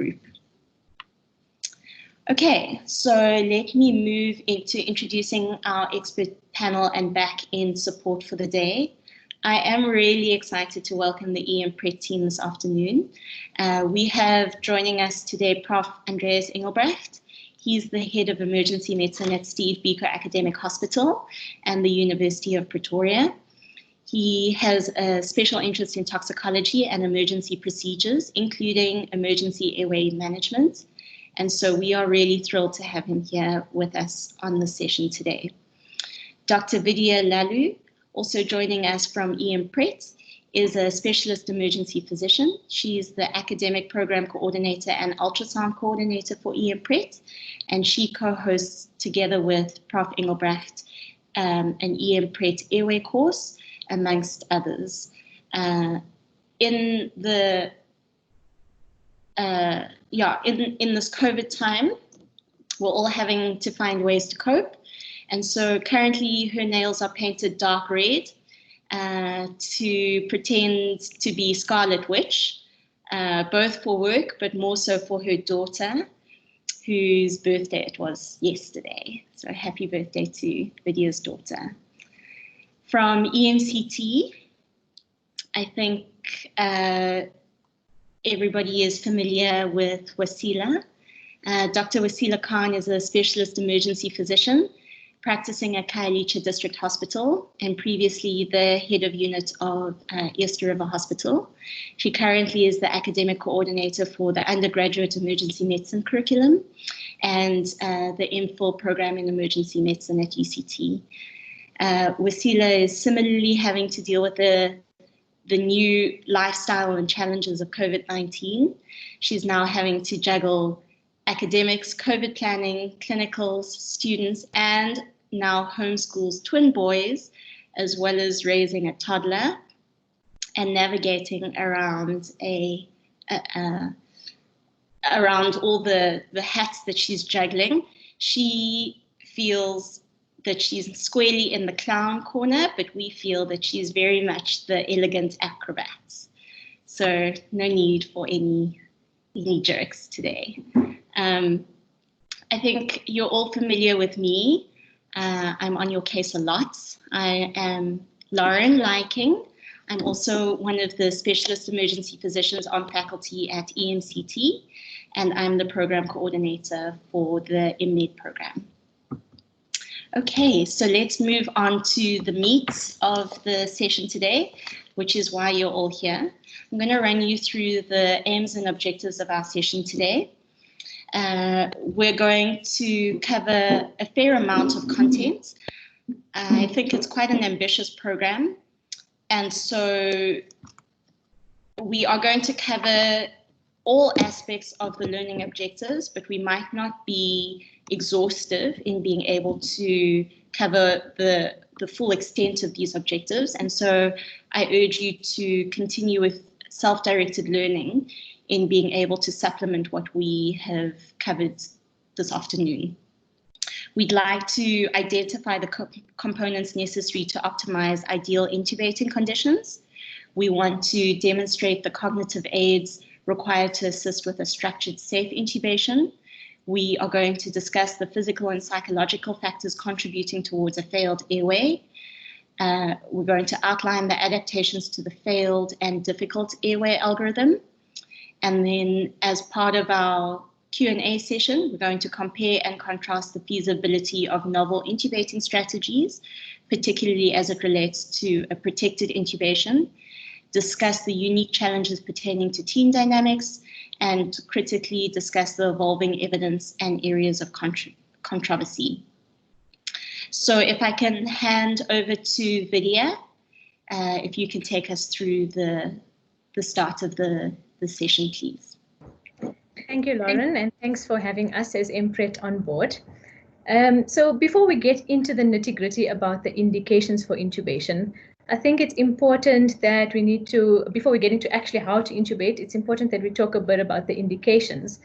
group. Okay, so let me move into introducing our expert panel and back in support for the day. I am really excited to welcome the EM Pret team this afternoon. We have joining us today Prof. Andreas Engelbrecht. He's the head of emergency medicine at Steve Biko Academic Hospital and the University of Pretoria. He has a special interest in toxicology and emergency procedures, including emergency airway management. And so we are really thrilled to have him here with us on the session today. Dr. Vidya Lalu, also joining us from EM Pret, is a specialist emergency physician. She is the academic program coordinator and ultrasound coordinator for EM Pret, and she co-hosts together with Prof. Engelbrecht an EM Pret airway course, amongst others. In this COVID time, we're all having to find ways to cope. And so currently her nails are painted dark red to pretend to be Scarlet Witch, both for work, but more so for her daughter, whose birthday it was yesterday. So happy birthday to Vidya's daughter. From EMCT, I think everybody is familiar with Wasila. Dr. Wasila Khan is a specialist emergency physician practicing at Khayelitsha District Hospital and previously the head of unit of Easter River Hospital. She currently is the academic coordinator for the undergraduate emergency medicine curriculum and the MPhil program in emergency medicine at UCT. Wasila is similarly having to deal with the new lifestyle and challenges of COVID-19. She's now having to juggle academics, COVID planning, clinicals, students, and now homeschools twin boys, as well as raising a toddler and navigating around around all the hats that she's juggling. She feels that she's squarely in the clown corner, but we feel that she's very much the elegant acrobat. So no need for any jokes today. I think you're all familiar with me. I'm on your case a lot. I am Lauren Liking. I'm also one of the specialist emergency physicians on faculty at EMCT, and I'm the program coordinator for the MMed program. Okay, so let's move on to the meat of the session today, which is why you're all here. I'm going to run you through the aims and objectives of our session today. We're going to cover a fair amount of content. I think it's quite an ambitious program. And so we are going to cover all aspects of the learning objectives, but we might not be exhaustive in being able to cover the full extent of these objectives. And so I urge you to continue with self-directed learning in being able to supplement what we have covered this afternoon. We'd like to identify the components necessary to optimize ideal intubating conditions. We want to demonstrate the cognitive aids required to assist with a structured, safe intubation. We are going to discuss the physical and psychological factors contributing towards a failed airway. We're going to outline the adaptations to the failed and difficult airway algorithm. And then as part of our Q&A session, we're going to compare and contrast the feasibility of novel intubating strategies, particularly as it relates to a protected intubation, discuss the unique challenges pertaining to team dynamics, and critically discuss the evolving evidence and areas of controversy. So if I can hand over to Vidya, if you can take us through the start of the session, please. Thank you, Lauren, and thanks for having us as MPret on board. So before we get into the nitty-gritty about the indications for intubation, I think it's important that we need to, before we get into actually how to intubate, it's important that we talk a bit about the indications.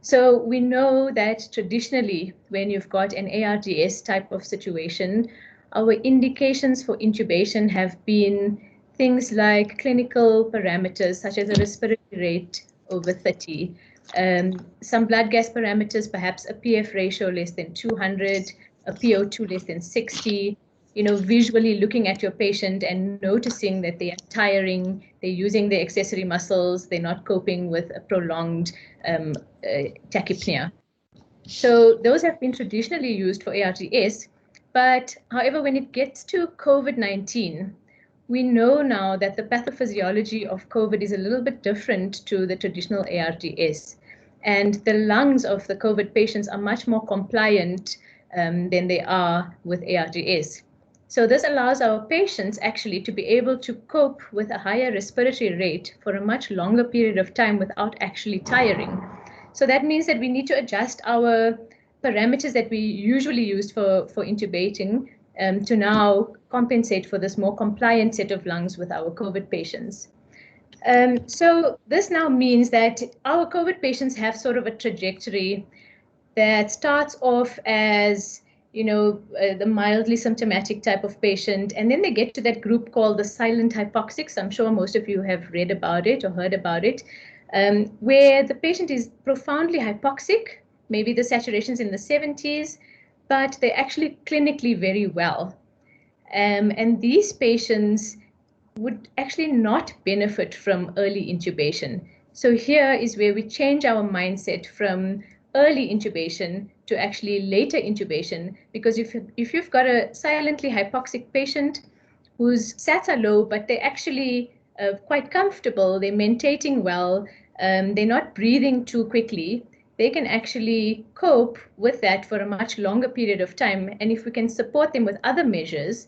So we know that traditionally, when you've got an ARDS type of situation, our indications for intubation have been things like clinical parameters such as a respiratory rate over 30, some blood gas parameters, perhaps a PF ratio less than 200, a PO2 less than 60, visually looking at your patient and noticing that they are tiring, they're using their accessory muscles, they're not coping with a prolonged tachypnea. So those have been traditionally used for ARDS, but however, when it gets to COVID-19, we know now that the pathophysiology of COVID is a little bit different to the traditional ARDS. And the lungs of the COVID patients are much more compliant than they are with ARDS. So this allows our patients actually to be able to cope with a higher respiratory rate for a much longer period of time without actually tiring. So that means that we need to adjust our parameters that we usually use for intubating to now compensate for this more compliant set of lungs with our COVID patients. So this now means that our COVID patients have sort of a trajectory that starts off as, the mildly symptomatic type of patient, and then they get to that group called the silent hypoxics. I'm sure most of you have read about it or heard about it, where the patient is profoundly hypoxic, maybe the saturation's in the 70s, but they're actually clinically very well. And these patients would actually not benefit from early intubation. So here is where we change our mindset from early intubation to actually later intubation, because if you've got a silently hypoxic patient whose SATs are low, but they're actually quite comfortable, they're mentating well, they're not breathing too quickly, they can actually cope with that for a much longer period of time. And if we can support them with other measures,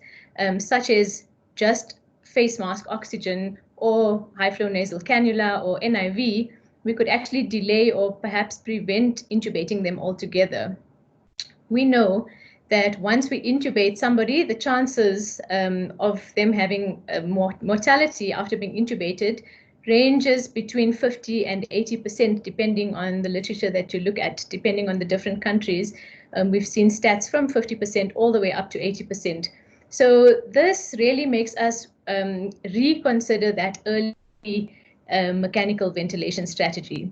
such as just face mask oxygen or high flow nasal cannula or NIV, we could actually delay or perhaps prevent intubating them altogether. We know that once we intubate somebody, the chances of them having mortality after being intubated ranges between 50 and 80%, depending on the literature that you look at, depending on the different countries. We've seen stats from 50% all the way up to 80%. So this really makes us reconsider that early mechanical ventilation strategy.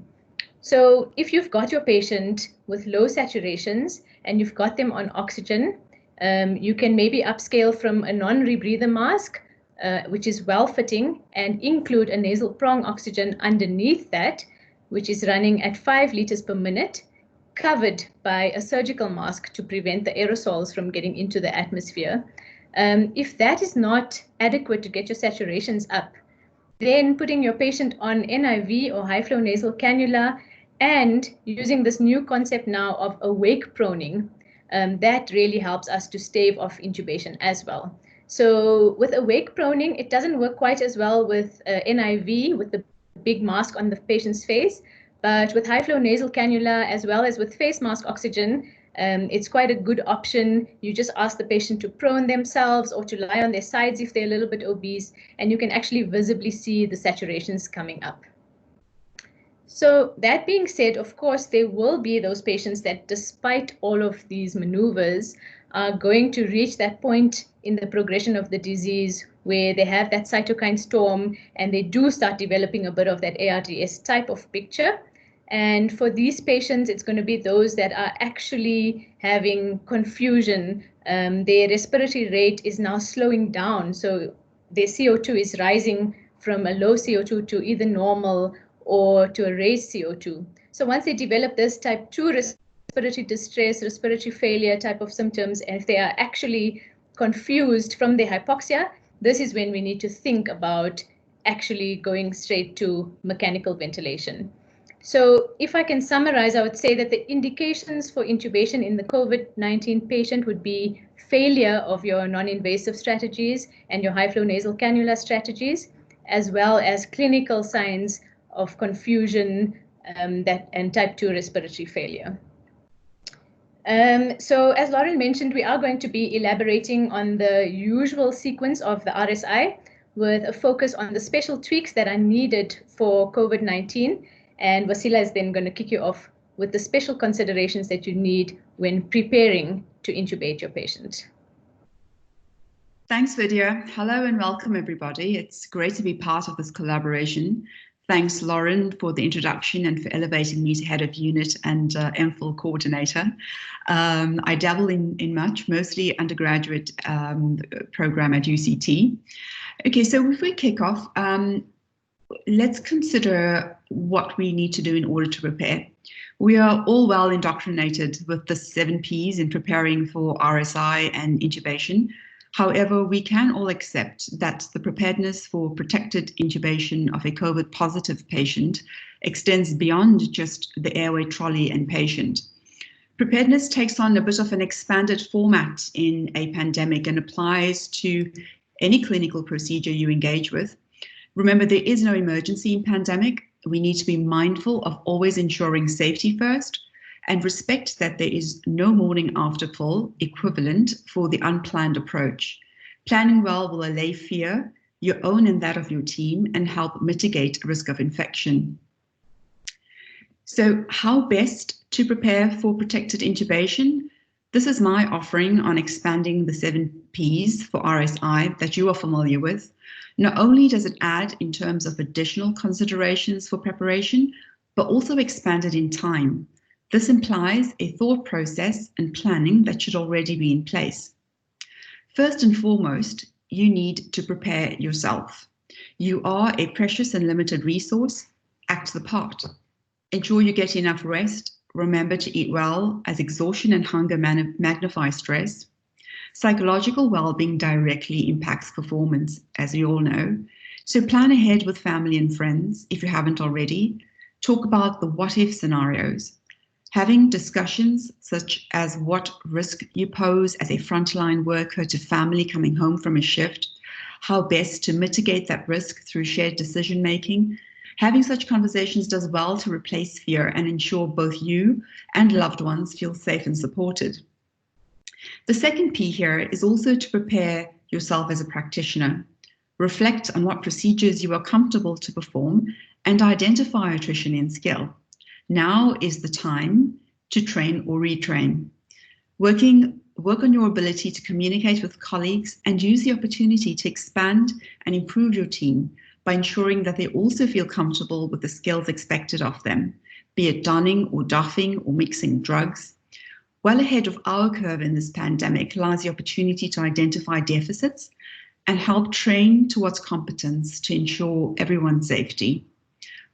So if you've got your patient with low saturations and you've got them on oxygen, you can maybe upscale from a non-rebreather mask, which is well-fitting, and include a nasal prong oxygen underneath that, which is running at 5 liters per minute, covered by a surgical mask to prevent the aerosols from getting into the atmosphere. If that is not adequate to get your saturations up, then putting your patient on NIV or high flow nasal cannula and using this new concept now of awake proning, that really helps us to stave off intubation as well. So with awake proning, it doesn't work quite as well with NIV, with the big mask on the patient's face, but with high flow nasal cannula as well as with face mask oxygen, it's quite a good option. You just ask the patient to prone themselves or to lie on their sides if they're a little bit obese, and you can actually visibly see the saturations coming up. So that being said, of course, there will be those patients that despite all of these maneuvers are going to reach that point in the progression of the disease where they have that cytokine storm and they do start developing a bit of that ARDS type of picture. And for these patients, it's going to be those that are actually having confusion. Their respiratory rate is now slowing down. So their CO2 is rising from a low CO2 to either normal or to a raised CO2. So once they develop this type 2 respiratory distress, respiratory failure type of symptoms, and if they are actually confused from their hypoxia, this is when we need to think about actually going straight to mechanical ventilation. So if I can summarize, I would say that the indications for intubation in the COVID-19 patient would be failure of your non-invasive strategies and your high flow nasal cannula strategies, as well as clinical signs of confusion and type 2 respiratory failure. So as Lauren mentioned, we are going to be elaborating on the usual sequence of the RSI with a focus on the special tweaks that are needed for COVID-19. And Vasila is then going to kick you off with the special considerations that you need when preparing to intubate your patient. Thanks, Vidya. Hello and welcome, everybody. It's great to be part of this collaboration. Thanks, Lauren, for the introduction and for elevating me to head of unit and MPhil coordinator. I dabble in much, mostly undergraduate program at UCT. Okay, so if we kick off, let's consider what we need to do in order to prepare. We are all well indoctrinated with the 7 Ps in preparing for RSI and intubation. However, we can all accept that the preparedness for protected intubation of a COVID positive patient extends beyond just the airway trolley and patient. Preparedness takes on a bit of an expanded format in a pandemic and applies to any clinical procedure you engage with. Remember, there is no emergency in pandemic. We need to be mindful of always ensuring safety first and respect that there is no morning after pill equivalent for the unplanned approach. Planning well will allay fear, your own and that of your team, and help mitigate risk of infection. So how best to prepare for protected intubation? This is my offering on expanding the 7 Ps for RSI that you are familiar with. Not only does it add in terms of additional considerations for preparation, but also expanded in time. This implies a thought process and planning that should already be in place. First and foremost, you need to prepare yourself. You are a precious and limited resource. Act the part. Ensure you get enough rest. Remember to eat well, as exhaustion and hunger magnify stress. Psychological well-being directly impacts performance, as we all know. So plan ahead with family and friends, if you haven't already. Talk about the what-if scenarios. Having discussions such as what risk you pose as a frontline worker to family coming home from a shift, how best to mitigate that risk through shared decision-making. Having such conversations does well to replace fear and ensure both you and loved ones feel safe and supported. The second P here is also to prepare yourself as a practitioner. Reflect on what procedures you are comfortable to perform and identify attrition in skill. Now is the time to train or retrain. Work on your ability to communicate with colleagues and use the opportunity to expand and improve your team by ensuring that they also feel comfortable with the skills expected of them, be it donning or doffing or mixing drugs. Well ahead of our curve in this pandemic lies the opportunity to identify deficits and help train towards competence to ensure everyone's safety.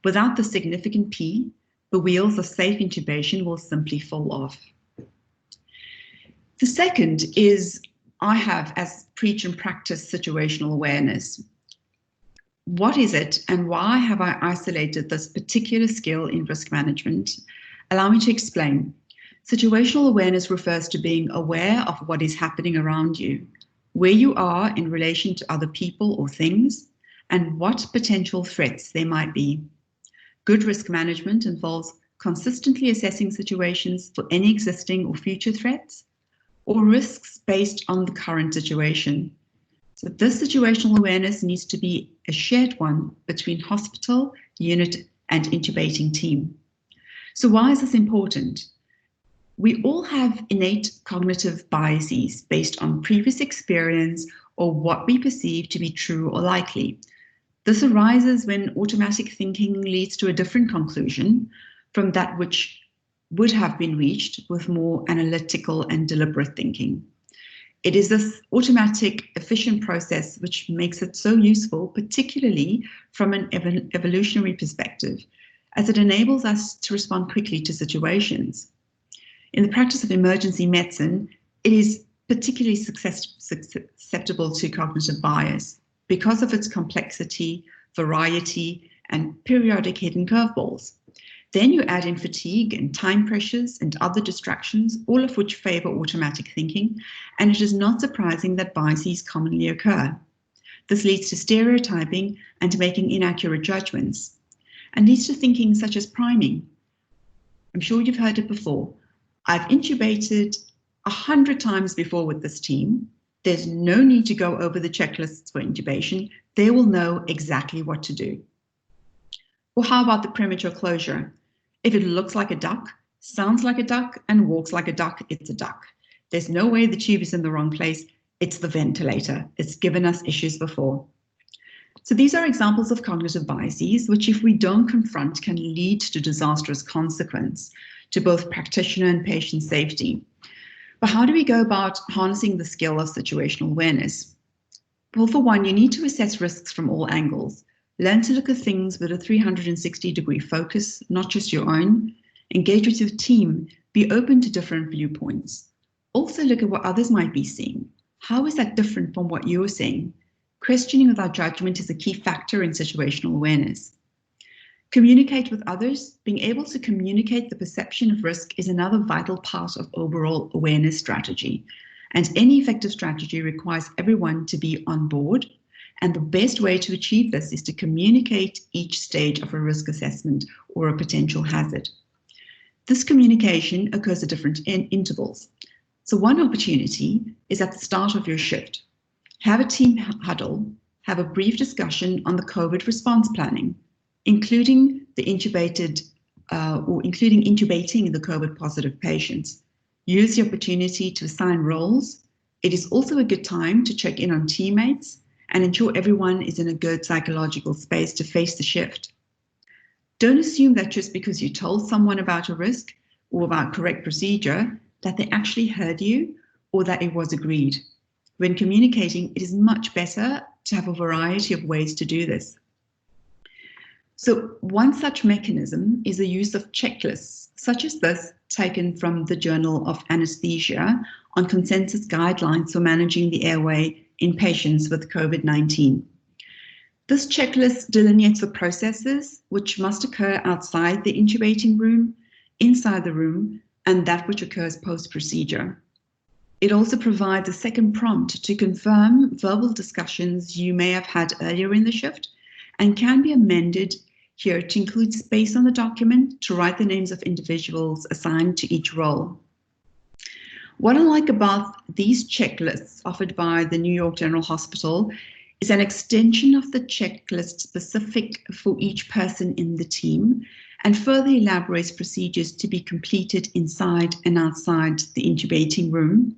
Without the significant P, the wheels of safe intubation will simply fall off. The second is I have as preach and practice situational awareness. What is it and why have I isolated this particular skill in risk management? Allow me to explain. Situational awareness refers to being aware of what is happening around you, where you are in relation to other people or things, and what potential threats there might be. Good risk management involves consistently assessing situations for any existing or future threats or risks based on the current situation. So this situational awareness needs to be a shared one between hospital, unit, and intubating team. So why is this important? We all have innate cognitive biases based on previous experience or what we perceive to be true or likely. This arises when automatic thinking leads to a different conclusion from that which would have been reached with more analytical and deliberate thinking. It is this automatic, efficient process which makes it so useful, particularly from an evolutionary perspective, as it enables us to respond quickly to situations. In the practice of emergency medicine, it is particularly susceptible to cognitive bias because of its complexity, variety, and periodic hidden curveballs. Then you add in fatigue and time pressures and other distractions, all of which favor automatic thinking, and it is not surprising that biases commonly occur. This leads to stereotyping and to making inaccurate judgments, and leads to thinking such as priming. I'm sure you've heard it before. I've intubated 100 times before with this team. There's no need to go over the checklists for intubation. They will know exactly what to do. Or how about the premature closure? If it looks like a duck, sounds like a duck, and walks like a duck, it's a duck. There's no way the tube is in the wrong place. It's the ventilator. It's given us issues before. So these are examples of cognitive biases, which if we don't confront can lead to disastrous consequence to both practitioner and patient safety. But how do we go about harnessing the skill of situational awareness? Well, for one, you need to assess risks from all angles. Learn to look at things with a 360-degree focus, not just your own. Engage with your team. Be open to different viewpoints. Also look at what others might be seeing. How is that different from what you're seeing? Questioning without judgment is a key factor in situational awareness. Communicate with others. Being able to communicate the perception of risk is another vital part of overall awareness strategy. And any effective strategy requires everyone to be on board. And the best way to achieve this is to communicate each stage of a risk assessment or a potential hazard. This communication occurs at different intervals. So one opportunity is at the start of your shift. Have a team huddle, have a brief discussion on the COVID response planning, including intubating the COVID positive patients. Use the opportunity to assign roles. It is also a good time to check in on teammates and ensure everyone is in a good psychological space to face the shift. Don't assume that just because you told someone about a risk or about correct procedure, that they actually heard you or that it was agreed. When communicating, it is much better to have a variety of ways to do this. So one such mechanism is the use of checklists, such as this taken from the Journal of Anesthesia on consensus guidelines for managing the airway in patients with COVID-19. This checklist delineates the processes which must occur outside the intubating room, inside the room, and that which occurs post-procedure. It also provides a second prompt to confirm verbal discussions you may have had earlier in the shift and can be amended here to include space on the document to write the names of individuals assigned to each role. What I like about these checklists offered by the New York General Hospital is an extension of the checklist specific for each person in the team and further elaborates procedures to be completed inside and outside the intubating room.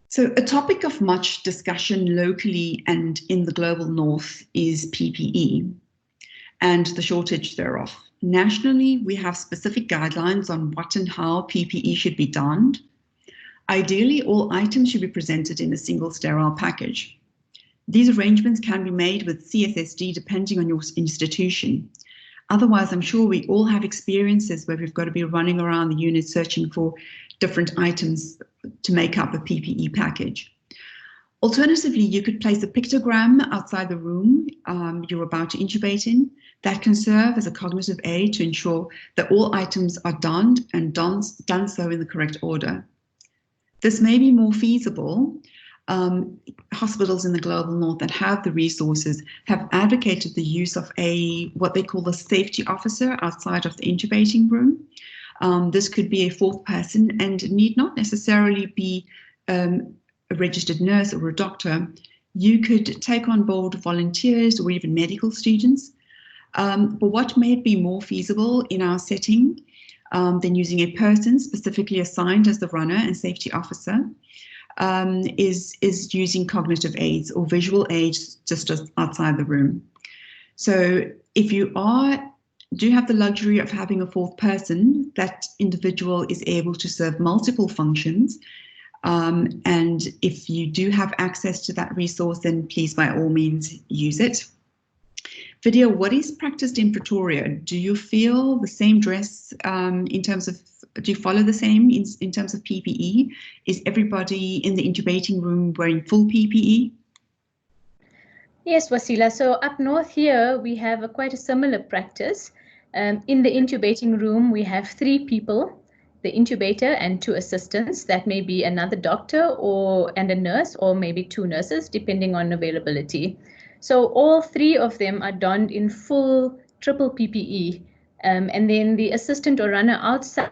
So a topic of much discussion locally and in the global north is PPE and the shortage thereof. Nationally, we have specific guidelines on what and how PPE should be donned. Ideally, all items should be presented in a single sterile package. These arrangements can be made with CSSD depending on your institution. Otherwise, I'm sure we all have experiences where we've got to be running around the unit searching for different items to make up a PPE package. Alternatively, you could place a pictogram outside the room you're about to intubate in that can serve as a cognitive aid to ensure that all items are donned and done so in the correct order. This may be more feasible. Hospitals in the global north that have the resources have advocated the use of what they call a safety officer outside of the intubating room. This could be a fourth person and need not necessarily be a registered nurse or a doctor. You could take on board volunteers or even medical students. But what may be more feasible in our setting than using a person specifically assigned as the runner and safety officer is using cognitive aids or visual aids just outside the room. So if you do have the luxury of having a fourth person, that individual is able to serve multiple functions. And if you do have access to that resource, then please, by all means, use it. Vidya, what is practiced in Pretoria? Do you feel the same dress in terms of, do you follow the same in terms of PPE? Is everybody in the intubating room wearing full PPE? Yes, Wasila. So up north here, we have quite a similar practice. In the intubating room, we have 3 people, the intubator and 2 assistants. That may be another doctor and a nurse, or maybe 2 nurses, depending on availability. So all 3 of them are donned in full triple PPE. And then the assistant or runner outside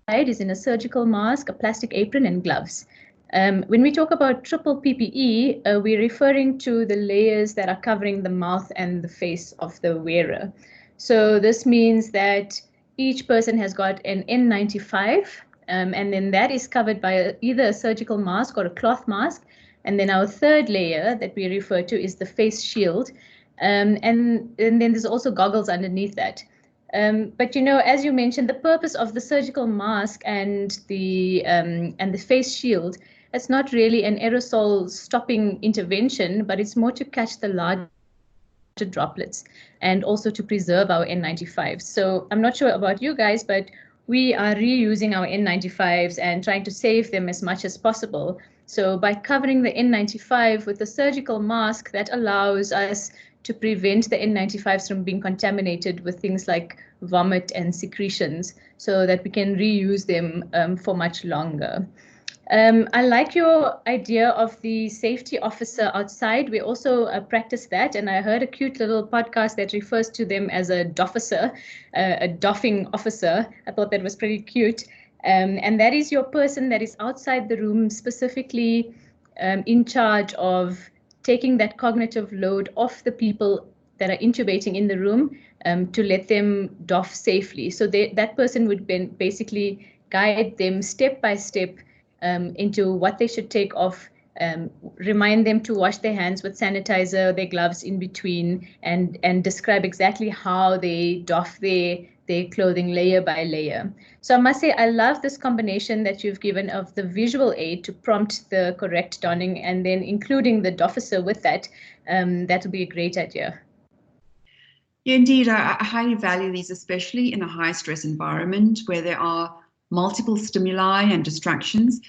is in a surgical mask, a plastic apron, and gloves. When we talk about triple PPE, we're referring to the layers that are covering the mouth and the face of the wearer. So this means that each person has got an N95, and then that is covered by either a surgical mask or a cloth mask. And then our third layer that we refer to is the face shield. And then there's also goggles underneath that. But as you mentioned, the purpose of the surgical mask and the face shield, it's not really an aerosol stopping intervention, but it's more to catch the larger droplets and also to preserve our N95s. So I'm not sure about you guys, but we are reusing our N95s and trying to save them as much as possible. So by covering the N95 with a surgical mask, that allows us to prevent the N95s from being contaminated with things like vomit and secretions, so that we can reuse them for much longer. I like your idea of the safety officer outside. We also practice that, and I heard a cute little podcast that refers to them as a dofficer, a doffing officer. I thought that was pretty cute. And that is your person that is outside the room, specifically in charge of taking that cognitive load off the people that are intubating in the room to let them doff safely. So that person would basically guide them step by step into what they should take off, remind them to wash their hands with sanitizer, their gloves in between, and describe exactly how they doff their clothing layer by layer. So I must say, I love this combination that you've given of the visual aid to prompt the correct donning and then including the dofficer with that. That would be a great idea. Yeah, indeed. I highly value these, especially in a high stress environment where there are multiple stimuli and distractions.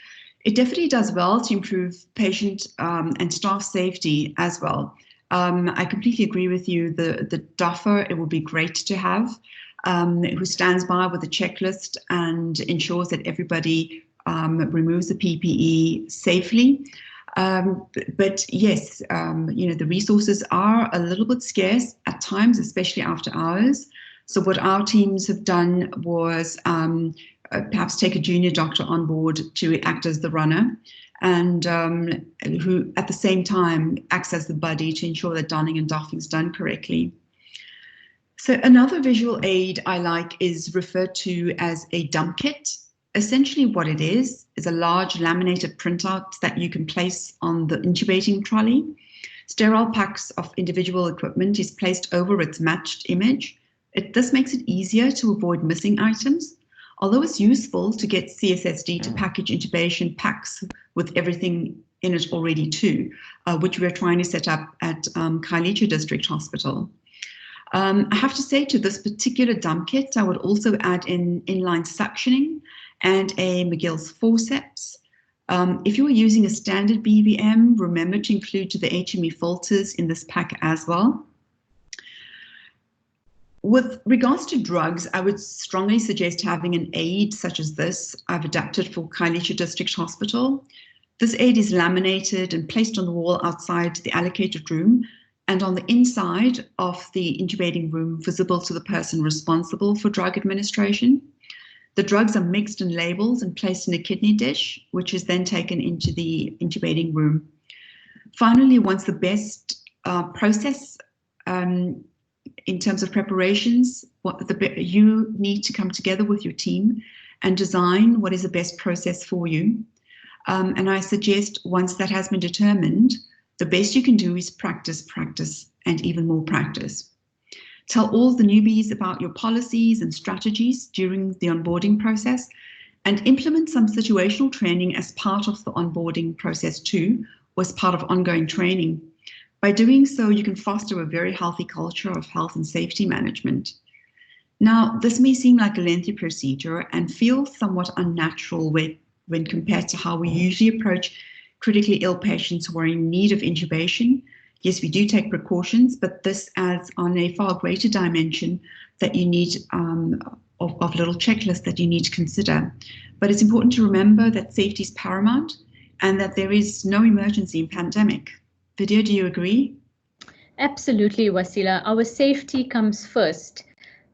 It definitely does well to improve patient and staff safety as well. I completely agree with you. The doffer, it would be great to have, who stands by with a checklist and ensures that everybody removes the PPE safely. But yes, the resources are a little bit scarce at times, especially after hours. So what our teams have done was perhaps take a junior doctor on board to act as the runner, and who at the same time acts as the buddy to ensure that donning and doffing is done correctly. So another visual aid I like is referred to as a dump kit. Essentially what it is a large laminated printout that you can place on the intubating trolley. Sterile packs of individual equipment is placed over its matched image. This makes it easier to avoid missing items, although it's useful to get CSSD to package intubation packs with everything in it already too, which we're trying to set up at Khayelitsha District Hospital. I have to say, to this particular dump kit, I would also add in inline suctioning and a McGill's forceps. If you are using a standard BVM, remember to include the HME filters in this pack as well. With regards to drugs, I would strongly suggest having an aid such as this. I've adapted for Khayelitsha District Hospital. This aid is laminated and placed on the wall outside the allocated room and on the inside of the intubating room, visible to the person responsible for drug administration. The drugs are mixed and labeled and placed in a kidney dish, which is then taken into the intubating room. Finally, once the best process in terms of preparations, you need to come together with your team and design what is the best process for you. And I suggest once that has been determined, the best you can do is practice, and even more practice. Tell all the newbies about your policies and strategies during the onboarding process, and implement some situational training as part of the onboarding process too, or as part of ongoing training. By doing so, you can foster a very healthy culture of health and safety management. Now, this may seem like a lengthy procedure and feel somewhat unnatural when compared to how we usually approach critically ill patients who are in need of intubation. Yes, we do take precautions, but this adds on a far greater dimension that you need of little checklists that you need to consider. But it's important to remember that safety is paramount and that there is no emergency in pandemic. Vidya, do you agree? Absolutely, Wasila. Our safety comes first.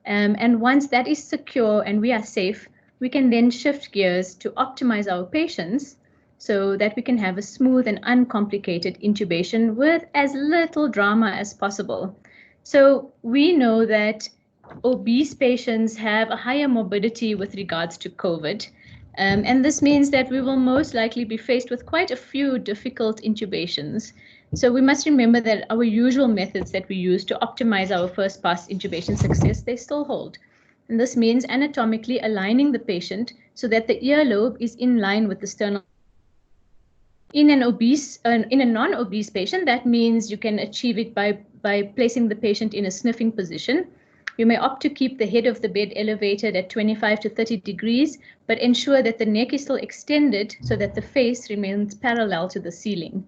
And once that is secure and we are safe, we can then shift gears to optimize our patients so that we can have a smooth and uncomplicated intubation with as little drama as possible. So we know that obese patients have a higher morbidity with regards to COVID. And this means that we will most likely be faced with quite a few difficult intubations. So we must remember that our usual methods that we use to optimize our first pass intubation success, they still hold. And this means anatomically aligning the patient so that the earlobe is in line with the sternal. In a non-obese patient, that means you can achieve it by placing the patient in a sniffing position. You may opt to keep the head of the bed elevated at 25 to 30 degrees, but ensure that the neck is still extended so that the face remains parallel to the ceiling.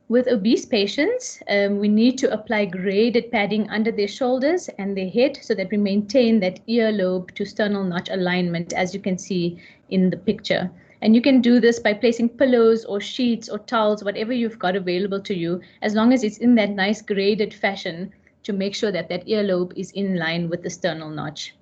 With obese patients, we need to apply graded padding under their shoulders and their head so that we maintain that earlobe to sternal notch alignment, as you can see in the picture. And you can do this by placing pillows or sheets or towels, whatever you've got available to you, as long as it's in that nice graded fashion to make sure that that earlobe is in line with the sternal notch.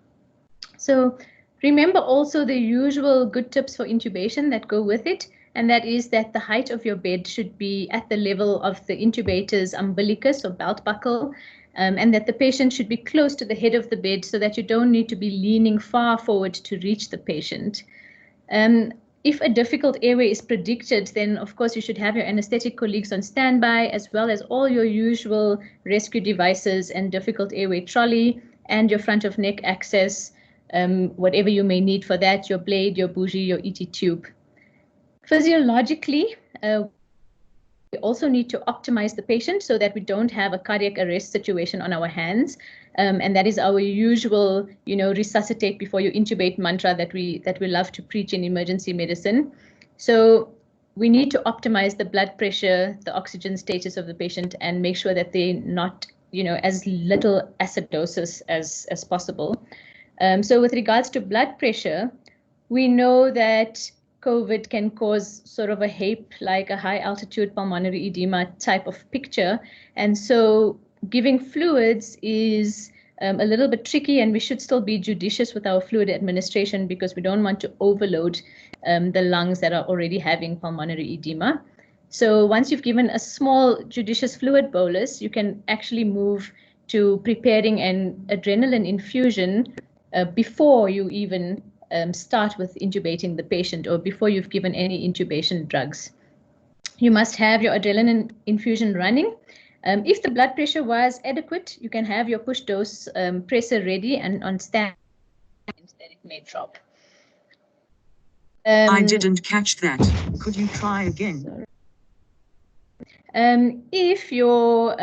So remember also the usual good tips for intubation that go with it. And that is that the height of your bed should be at the level of the intubator's umbilicus or belt buckle, and that the patient should be close to the head of the bed so that you don't need to be leaning far forward to reach the patient. If a difficult airway is predicted, then of course you should have your anesthetic colleagues on standby, as well as all your usual rescue devices and difficult airway trolley and your front of neck access, whatever you may need for that, your blade, your bougie, your ET tube. Physiologically, we also need to optimize the patient so that we don't have a cardiac arrest situation on our hands. And that is our usual, resuscitate before you intubate mantra that we love to preach in emergency medicine. So we need to optimize the blood pressure, the oxygen status of the patient, and make sure that they're not, as little acidosis as possible. So with regards to blood pressure, we know that COVID can cause sort of a HAPE, like a high altitude pulmonary edema type of picture. And so giving fluids is a little bit tricky, and we should still be judicious with our fluid administration because we don't want to overload the lungs that are already having pulmonary edema. So once you've given a small judicious fluid bolus, you can actually move to preparing an adrenaline infusion before you even start with intubating the patient or before you've given any intubation drugs. You must have your adrenaline infusion running. If the blood pressure was adequate, you can have your push dose presser ready and on stand that it may drop. I didn't catch that. Could you try again? Sorry. If you're,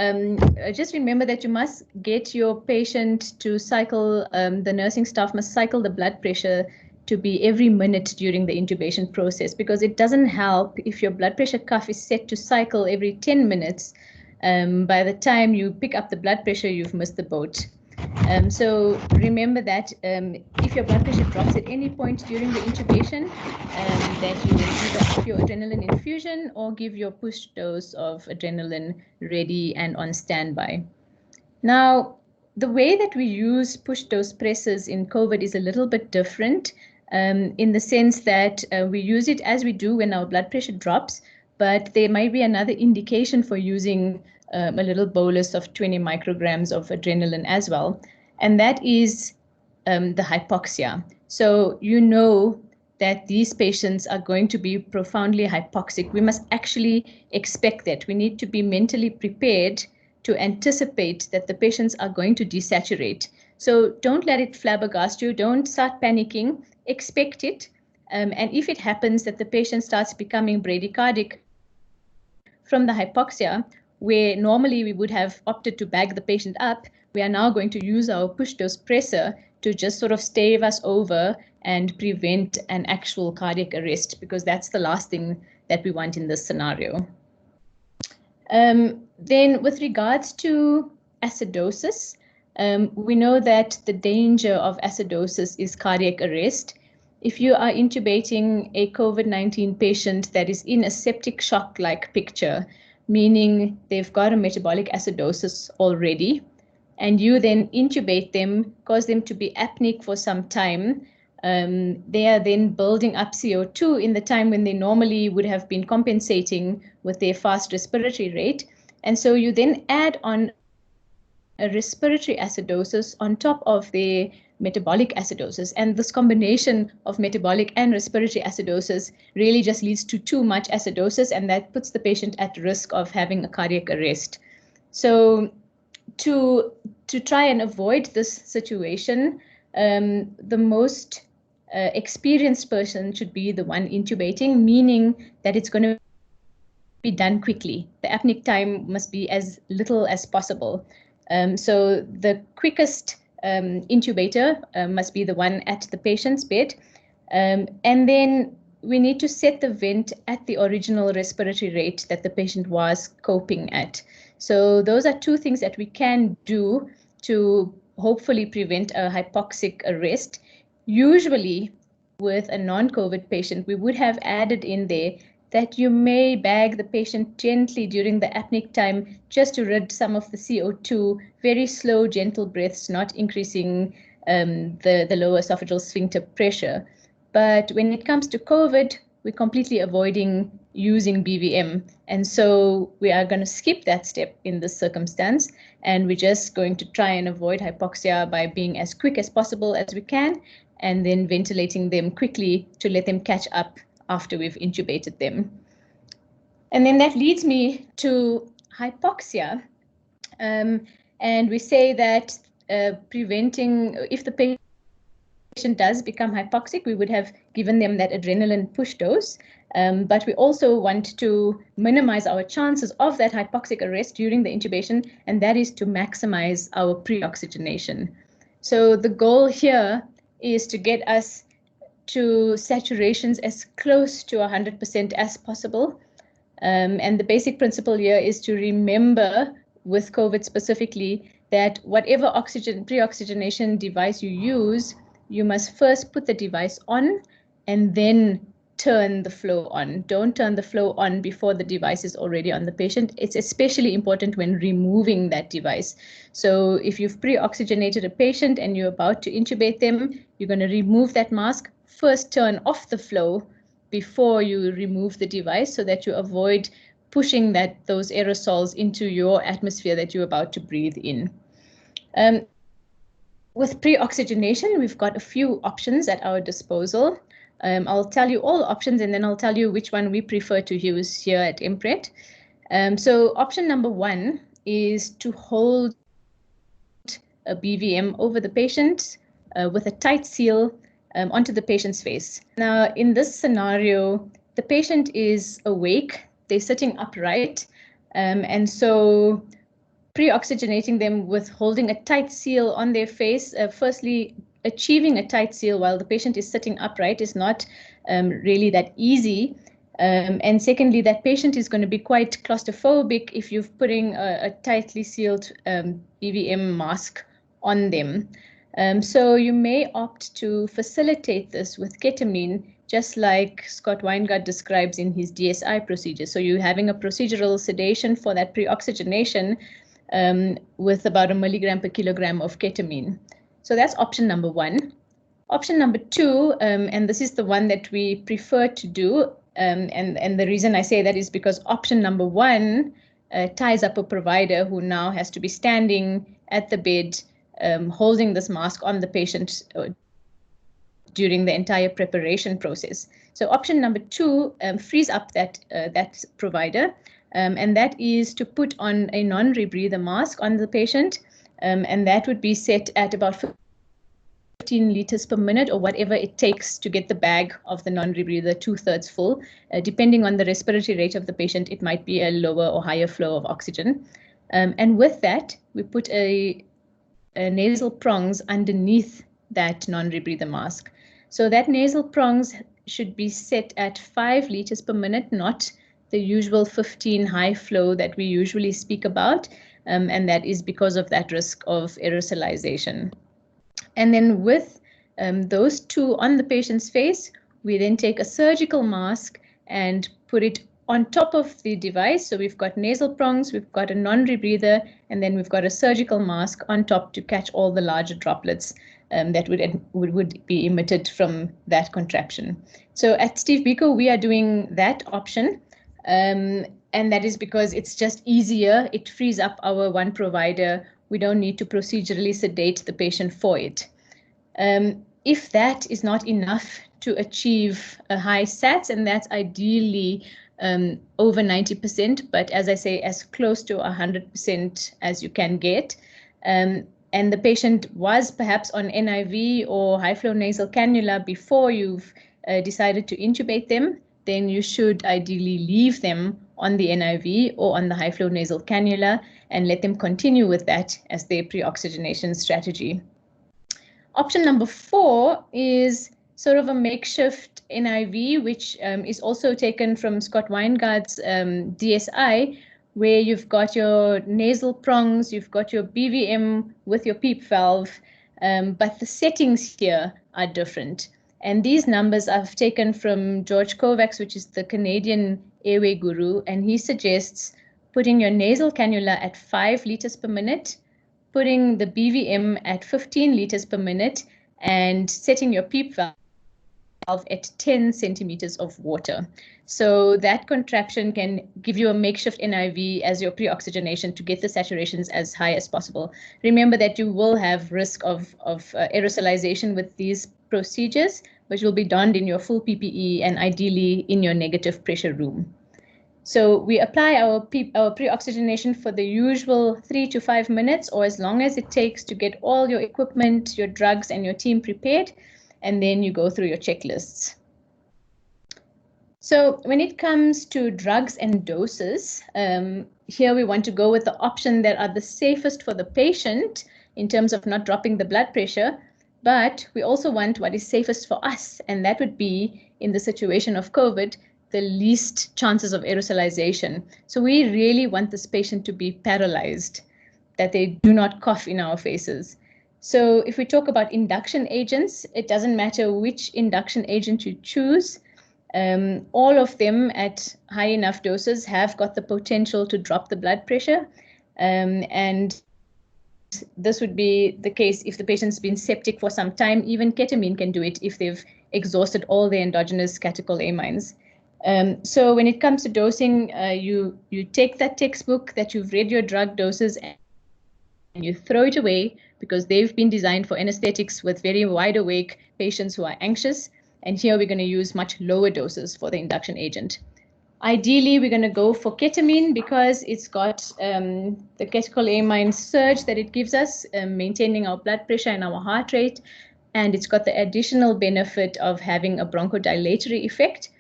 just remember that you must get your patient to cycle, the nursing staff must cycle the blood pressure to be every minute during the intubation process, because it doesn't help if your blood pressure cuff is set to cycle every 10 minutes. By the time you pick up the blood pressure, you've missed the boat. So remember that if your blood pressure drops at any point during the intubation, that you will either have your adrenaline infusion or give your push dose of adrenaline ready and on standby. Now, the way that we use push dose pressors in COVID is a little bit different in the sense that we use it as we do when our blood pressure drops, but there might be another indication for using a little bolus of 20 micrograms of adrenaline as well, and that is the hypoxia. So you know that these patients are going to be profoundly hypoxic. We must actually expect that. We need to be mentally prepared to anticipate that the patients are going to desaturate. So don't let it flabbergast you. Don't start panicking. Expect it. And if it happens that the patient starts becoming bradycardic from the hypoxia, where normally we would have opted to bag the patient up, we are now going to use our push dose pressor to just sort of stave us over and prevent an actual cardiac arrest, because that's the last thing that we want in this scenario. Then with regards to acidosis, we know that the danger of acidosis is cardiac arrest. If you are intubating a COVID-19 patient that is in a septic shock-like picture, meaning they've got a metabolic acidosis already, and you then intubate them, cause them to be apneic for some time, they are then building up CO2 in the time when they normally would have been compensating with their fast respiratory rate. And so you then add on a respiratory acidosis on top of their metabolic acidosis. And this combination of metabolic and respiratory acidosis really just leads to too much acidosis, and that puts the patient at risk of having a cardiac arrest. So to try and avoid this situation, the most experienced person should be the one intubating, meaning that it's going to be done quickly. The apneic time must be as little as possible. So the quickest intubator must be the one at the patient's bed. And then we need to set the vent at the original respiratory rate that the patient was coping at. So those are two things that we can do to hopefully prevent a hypoxic arrest. Usually with a non-COVID patient, we would have added in there that you may bag the patient gently during the apneic time just to rid some of the CO2, very slow, gentle breaths, not increasing the lower esophageal sphincter pressure. But when it comes to COVID, we're completely avoiding using BVM. And so we are going to skip that step in this circumstance. And we're just going to try and avoid hypoxia by being as quick as possible as we can, and then ventilating them quickly to let them catch up after we've intubated them. And then that leads me to hypoxia. And we say that preventing, if the patient does become hypoxic, we would have given them that adrenaline push dose. But we also want to minimize our chances of that hypoxic arrest during the intubation, and that is to maximize our pre-oxygenation. So the goal here is to get us to saturations as close to 100% as possible. And the basic principle here is to remember, with COVID specifically, that whatever pre-oxygenation device you use, you must first put the device on and then turn the flow on. Don't turn the flow on before the device is already on the patient. It's especially important when removing that device. So if you've pre-oxygenated a patient and you're about to intubate them, you're going to remove that mask. First turn off the flow before you remove the device, so that you avoid pushing those aerosols into your atmosphere that you're about to breathe in. With pre-oxygenation, we've got a few options at our disposal. I'll tell you all options, and then I'll tell you which one we prefer to use here at Impret. So option number one is to hold a BVM over the patient with a tight seal onto the patient's face. Now, in this scenario, the patient is awake, they're sitting upright, and so pre-oxygenating them with holding a tight seal on their face, firstly, achieving a tight seal while the patient is sitting upright is not really that easy. And secondly, that patient is going to be quite claustrophobic if you're putting a tightly sealed BVM mask on them. So you may opt to facilitate this with ketamine, just like Scott Weingart describes in his DSI procedure. So you're having a procedural sedation for that pre-oxygenation with about 1 milligram per kilogram of ketamine. So that's option number one. Option number two, and this is the one that we prefer to do, and the reason I say that is because option number one ties up a provider who now has to be standing at the bed holding this mask on the patient during the entire preparation process. So option number two frees up that provider, and that is to put on a non-rebreather mask on the patient, and that would be set at about 15 liters per minute, or whatever it takes to get the bag of the non-rebreather 2/3 full. Depending on the respiratory rate of the patient, it might be a lower or higher flow of oxygen. And with that, we put a nasal prongs underneath that non-rebreather mask. So that nasal prongs should be set at 5 liters per minute, not the usual 15 high flow that we usually speak about. And that is because of that risk of aerosolization. And then with those two on the patient's face, we then take a surgical mask and put it on top of the device. So we've got nasal prongs, we've got a non-rebreather, and then we've got a surgical mask on top to catch all the larger droplets that would be emitted from that contraption. So at Steve Biko, we are doing that option. And that is because it's just easier. It frees up our one provider. We don't need to procedurally sedate the patient for it. If that is not enough to achieve a high SATs, and that's ideally over 90%, but as I say, as close to 100% as you can get, and the patient was perhaps on NIV or high flow nasal cannula before you've decided to intubate them, then you should ideally leave them on the NIV or on the high flow nasal cannula and let them continue with that as their pre-oxygenation strategy. Option number 4 is sort of a makeshift NIV, which is also taken from Scott Weingard's DSI, where you've got your nasal prongs, you've got your BVM with your PEEP valve, but the settings here are different. And these numbers I've taken from George Kovacs, which is the Canadian airway guru, and he suggests putting your nasal cannula at 5 liters per minute, putting the BVM at 15 liters per minute, and setting your PEEP valve at 10 centimeters of water. So that contraption can give you a makeshift NIV as your pre-oxygenation to get the saturations as high as possible. Remember that you will have risk of aerosolization with these procedures, but you'll be donned in your full PPE and ideally in your negative pressure room. So we apply our pre-oxygenation for the usual 3 to 5 minutes, or as long as it takes to get all your equipment, your drugs, and your team prepared, and then you go through your checklists. So when it comes to drugs and doses, here we want to go with the option that are the safest for the patient in terms of not dropping the blood pressure, but we also want what is safest for us, and that would be, in the situation of COVID, the least chances of aerosolization. So we really want this patient to be paralyzed, that they do not cough in our faces. So if we talk about induction agents, it doesn't matter which induction agent you choose. All of them at high enough doses have got the potential to drop the blood pressure. And this would be the case if the patient's been septic for some time. Even ketamine can do it if they've exhausted all their endogenous catecholamines. So when it comes to dosing, you take that textbook that you've read your drug doses and you throw it away, because they've been designed for anesthetics with very wide awake patients who are anxious. And here we're going to use much lower doses for the induction agent. Ideally, we're going to go for ketamine because it's got the catecholamine surge that it gives us, maintaining our blood pressure and our heart rate. And it's got the additional benefit of having a bronchodilatory effect.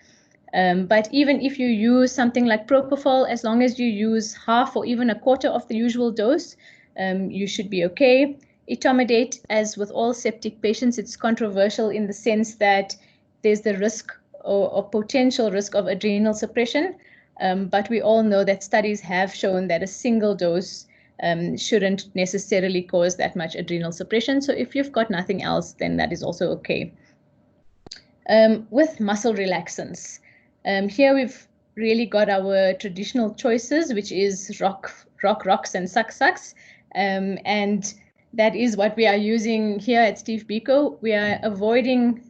But even if you use something like propofol, as long as you use half or even a quarter of the usual dose, you should be okay. Etomidate, as with all septic patients, it's controversial in the sense that there's the risk or potential risk of adrenal suppression. But we all know that studies have shown that a single dose shouldn't necessarily cause that much adrenal suppression. So if you've got nothing else, then that is also okay. With muscle relaxants, here we've really got our traditional choices, which is rocks and sucks. And that is what we are using here at Steve Biko. We are avoiding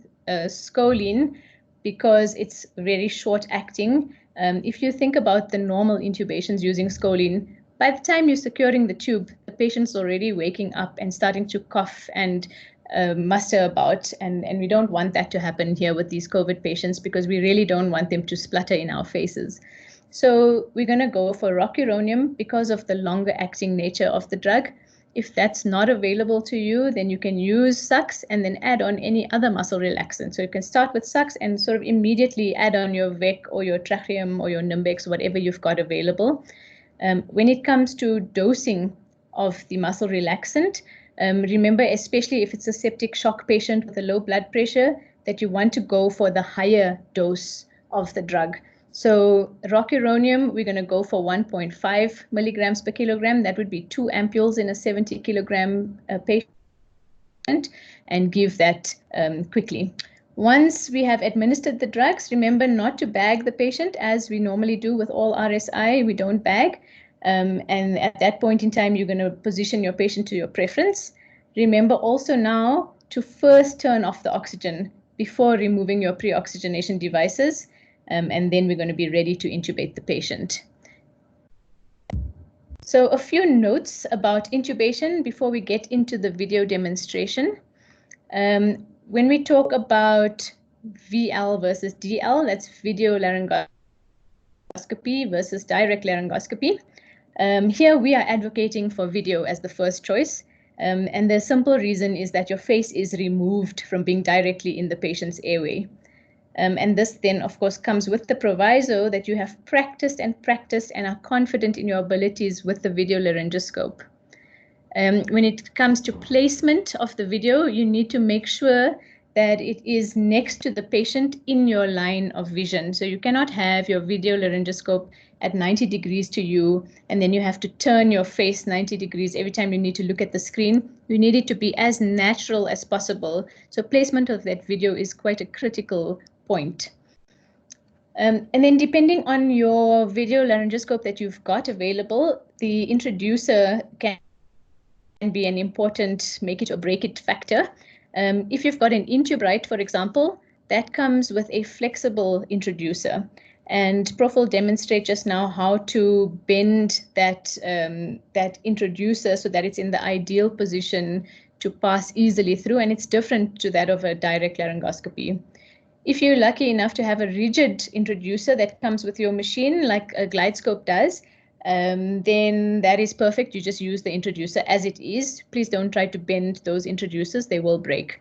scoline because it's very short acting. If you think about the normal intubations using scoline, by the time you're securing the tube, the patient's already waking up and starting to cough and muster about, and we don't want that to happen here with these COVID patients, because we really don't want them to splutter in our faces. So we're going to go for rocuronium because of the longer acting nature of the drug. If that's not available to you, then you can use Sux and then add on any other muscle relaxant. So you can start with Sux and sort of immediately add on your VEC or your Tracheum or your Nimbex, whatever you've got available. When it comes to dosing of the muscle relaxant, remember, especially if it's a septic shock patient with a low blood pressure, that you want to go for the higher dose of the drug. So rocuronium, we're going to go for 1.5 milligrams per kilogram. That would be 2 ampules in a 70 kilogram patient, and give that quickly. Once we have administered the drugs, remember not to bag the patient as we normally do with all RSI. We don't bag. And at that point in time, you're going to position your patient to your preference. Remember also now to first turn off the oxygen before removing your pre-oxygenation devices. And then we're going to be ready to intubate the patient. So a few notes about intubation before we get into the video demonstration. When we talk about VL versus DL, that's video laryngoscopy versus direct laryngoscopy. Here we are advocating for video as the first choice. And the simple reason is that your face is removed from being directly in the patient's airway. And this then, of course, comes with the proviso that you have practiced and are confident in your abilities with the video laryngoscope. When it comes to placement of the video, you need to make sure that it is next to the patient in your line of vision. So you cannot have your video laryngoscope at 90 degrees to you, and then you have to turn your face 90 degrees every time you need to look at the screen. You need it to be as natural as possible. So placement of that video is quite a critical point. And then depending on your video laryngoscope that you've got available, the introducer can be an important make it or break it factor. If you've got an IntuBrite, for example, that comes with a flexible introducer. And Prof will demonstrate just now how to bend that, that introducer so that it's in the ideal position to pass easily through, and it's different to that of a direct laryngoscopy. If you're lucky enough to have a rigid introducer that comes with your machine, like a GlideScope does, then that is perfect. You just use the introducer as it is. Please don't try to bend those introducers, they will break.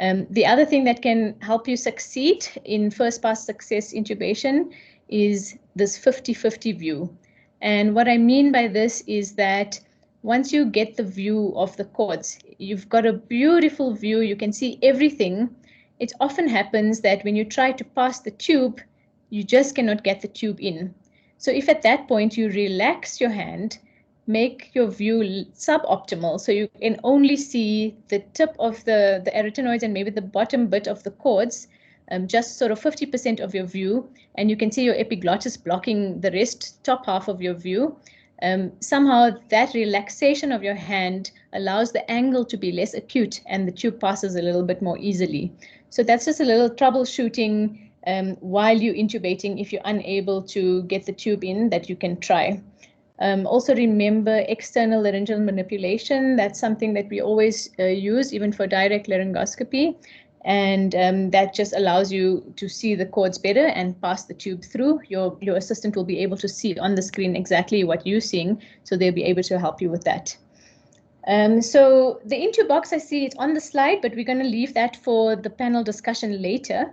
The other thing that can help you succeed in first pass success intubation is this 50-50 view. And what I mean by this is that once you get the view of the cords, you've got a beautiful view, you can see everything. It often happens that when you try to pass the tube, you just cannot get the tube in. So if at that point you relax your hand, make your view suboptimal, so you can only see the tip of the arytenoids and maybe the bottom bit of the cords, just sort of 50% of your view, and you can see your epiglottis blocking the rest, top half of your view. Somehow that relaxation of your hand allows the angle to be less acute and the tube passes a little bit more easily. So that's just a little troubleshooting while you're intubating if you're unable to get the tube in that you can try. Also remember external laryngeal manipulation. That's something that we always use even for direct laryngoscopy. And that just allows you to see the cords better and pass the tube through. Your assistant will be able to see on the screen exactly what you're seeing, so they'll be able to help you with that. So the Intube box, I see it's on the slide, but we're going to leave that for the panel discussion later.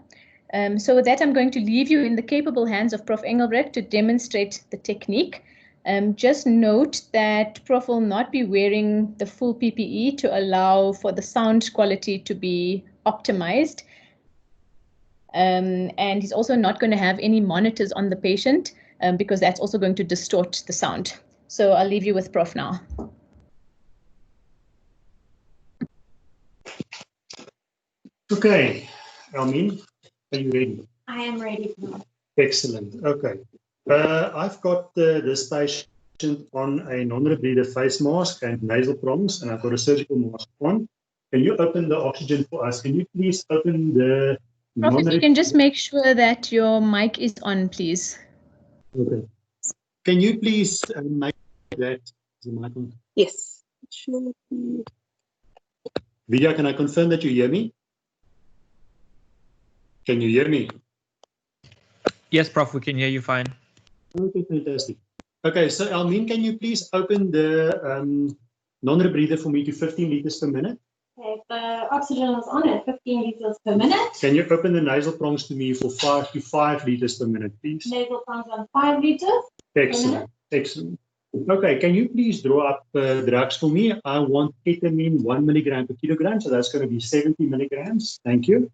So with that, I'm going to leave you in the capable hands of Prof. Engelbrecht to demonstrate the technique. Just note that Prof will not be wearing the full PPE to allow for the sound quality to be optimized. And he's also not going to have any monitors on the patient because that's also going to distort the sound. So I'll leave you with Prof now. Okay, Elmine, are you ready? I am ready. Excellent. Okay. I've got this patient on a non-rebreather face mask and nasal prongs, and I've got a surgical mask on. Can you open the oxygen for us? Can you please open the Prof, you can just make sure that your mic is on, please. Okay. Can you please make that the mic on? Yes. Sure. Vidya, can I confirm that you hear me? Can you hear me? Yes, Prof, we can hear you fine. Okay, fantastic. Okay, so Elmine, can you please open the non-rebreather for me to 15 liters per minute? Okay, the oxygen is on at 15 liters per minute. Can you open the nasal prongs to me for 5 to 5 liters per minute, please? Nasal prongs on 5 liters. Excellent, excellent. Okay, can you please draw up drugs for me? I want ketamine 1 milligram per kilogram, so that's going to be 70 milligrams. Thank you.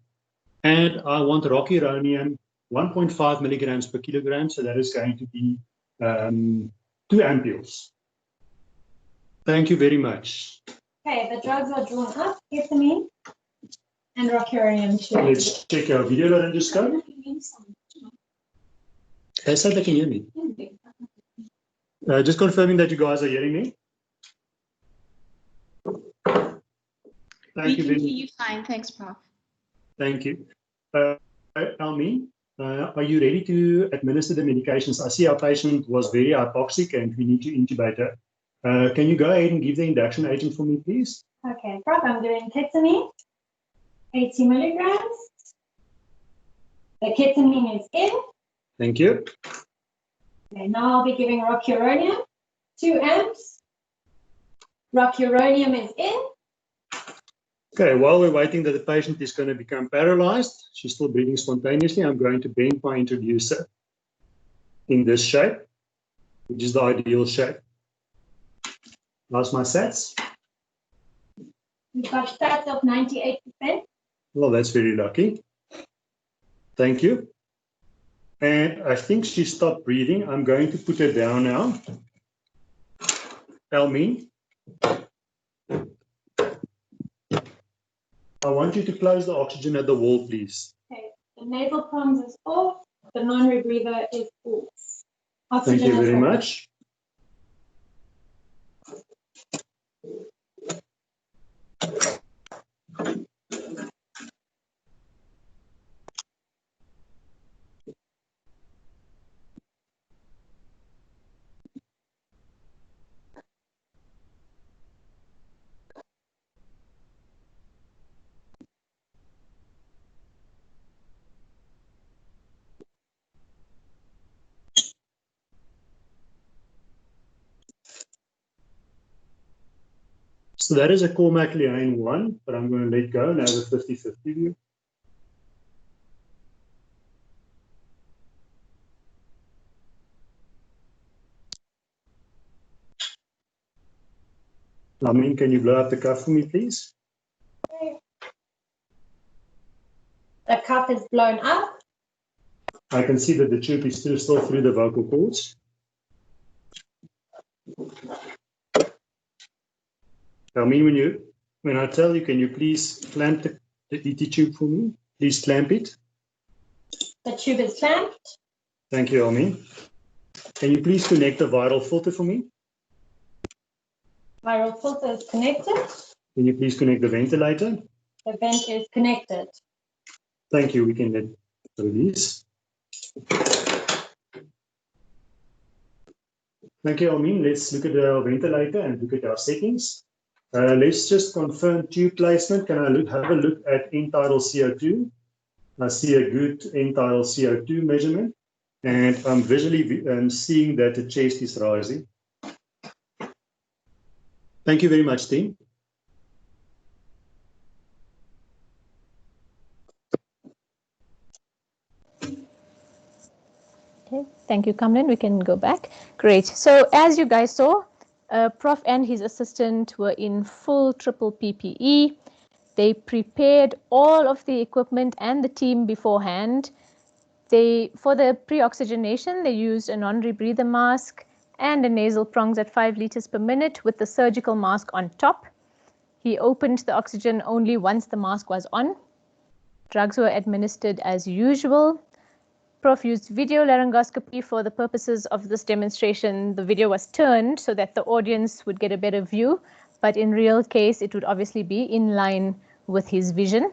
And I want rocuronium 1.5 milligrams per kilogram, so that is going to be 2 ampules. Thank you very much. Okay, the drugs are drawn up, ketamine and rocuronium. Let's check our video laryngoscope. They said they can hear me. Just confirming that you guys are hearing me. Thank you. We can hear you fine. Thanks, Prof. Thank you. Elmine, are you ready to administer the medications? I see our patient was very hypoxic and we need to intubate her. Can you go ahead and give the induction agent for me, please? Okay, Prof, I'm doing ketamine. 80 milligrams. The ketamine is in. Thank you. Okay, now I'll be giving rocuronium, 2 amps. Rocuronium is in. Okay, while we're waiting that the patient is going to become paralyzed, she's still breathing spontaneously, I'm going to bend my introducer in this shape, which is the ideal shape. How's my sats? We've got stats of 98%. Well, that's very lucky. Thank you. And I think she stopped breathing. I'm going to put her down now. Elmine, I want you to close the oxygen at the wall, please. Okay, the nasal prongs is off, the non-rebreather is off. Thank you very off. much. So that is a Cormac Leane 1, but I'm going to let go and have a 50-50 view. Lamin, can you blow up the cuff for me, please? The cuff is blown up. I can see that the tube is still through the vocal cords. Lamin, when I tell you, can you please clamp the ET tube for me? Please clamp it. The tube is clamped. Thank you, Elmi. Can you please connect the viral filter for me? Viral filter is connected. Can you please connect the ventilator? The vent is connected. Thank you. We can let release. Thank you, Elmi. Let's look at the ventilator and look at our settings. Let's just confirm tube placement. Can I have a look at end-tidal CO2? I see a good end-tidal CO2 measurement, and I'm visually seeing that the chest is rising. Thank you very much, team. Okay, thank you, Kamran. We can go back. Great. So as you guys saw, Prof and his assistant were in full triple PPE. They prepared all of the equipment and the team beforehand. For the pre-oxygenation, they used a non-rebreather mask and a nasal prongs at 5 liters per minute with the surgical mask on top. He opened the oxygen only once the mask was on. Drugs were administered as usual. Prof used video laryngoscopy for the purposes of this demonstration. The video was turned so that the audience would get a better view, but in real case, it would obviously be in line with his vision.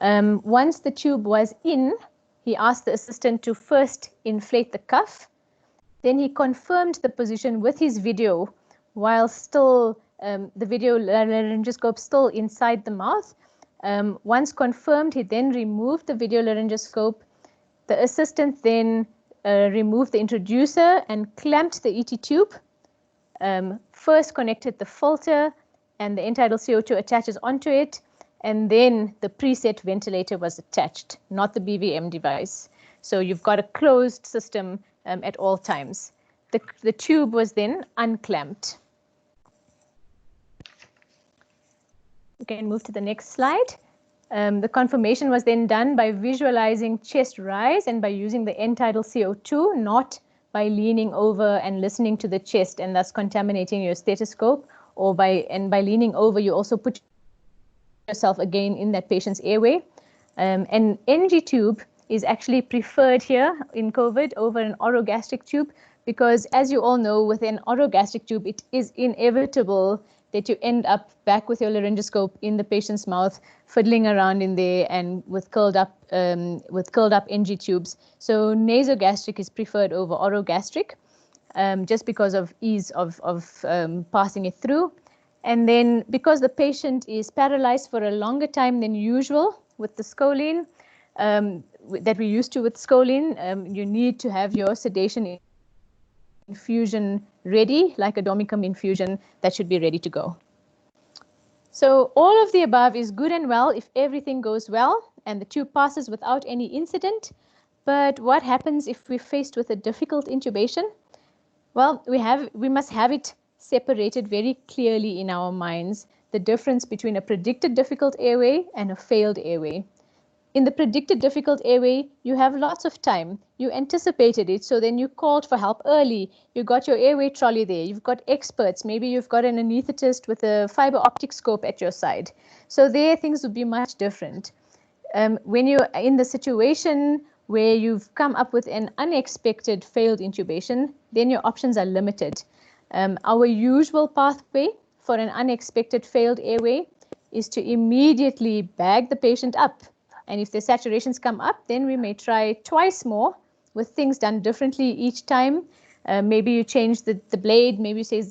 Once the tube was in, he asked the assistant to first inflate the cuff. Then he confirmed the position with his video while still the video laryngoscope still inside the mouth. Once confirmed, he then removed the video laryngoscope. The assistant then removed the introducer and clamped the ET tube. First connected the filter and the end-tidal CO2 attaches onto it. And then the preset ventilator was attached, not the BVM device. So you've got a closed system at all times. The tube was then unclamped. We can move to the next slide. The confirmation was then done by visualizing chest rise and by using the end-tidal CO2, not by leaning over and listening to the chest and thus contaminating your stethoscope, or by leaning over, you also put yourself again in that patient's airway. An NG tube is actually preferred here in COVID over an orogastric tube because, as you all know, with an orogastric tube, it is inevitable that you end up back with your laryngoscope in the patient's mouth, fiddling around in there and with curled up NG tubes. So nasogastric is preferred over orogastric, just because of ease of passing it through. And then because the patient is paralyzed for a longer time than usual, with the scoline, that we're used to with scoline, you need to have your sedation infusion ready, like a domicum infusion that should be ready to go. So all of the above is good and well if everything goes well and the tube passes without any incident. But what happens if we're faced with a difficult intubation? Well, we must have it separated very clearly in our minds, the difference between a predicted difficult airway and a failed airway. In the predicted difficult airway, you have lots of time. You anticipated it, so then you called for help early. You got your airway trolley there. You've got experts. Maybe you've got an anesthetist with a fiber optic scope at your side. So there, things would be much different. When you're in the situation where you've come up with an unexpected failed intubation, then your options are limited. Our usual pathway for an unexpected failed airway is to immediately bag the patient up. And if the saturations come up, then we may try twice more with things done differently each time. Maybe you change the blade, maybe you say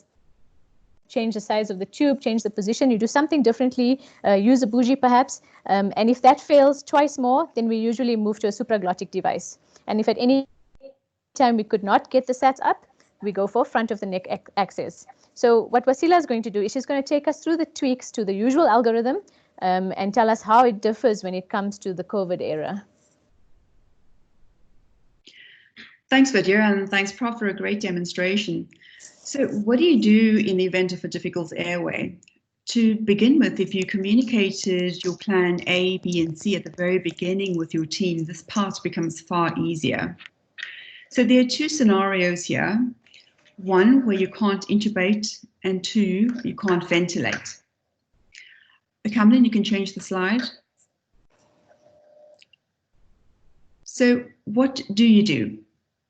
change the size of the tube, change the position, you do something differently, use a bougie perhaps. And if that fails twice more, then we usually move to a supraglottic device. And if at any time we could not get the sats up, we go for front of the neck access. So what Wasila is going to do is she's going to take us through the tweaks to the usual algorithm and tell us how it differs when it comes to the COVID era. Thanks, Vidya, and thanks, Prof, for a great demonstration. So what do you do in the event of a difficult airway? To begin with, if you communicated your plan A, B, and C at the very beginning with your team, this part becomes far easier. So there are two scenarios here. One, where you can't intubate, and two, you can't ventilate. Kamlin, you can change the slide. So what do you do?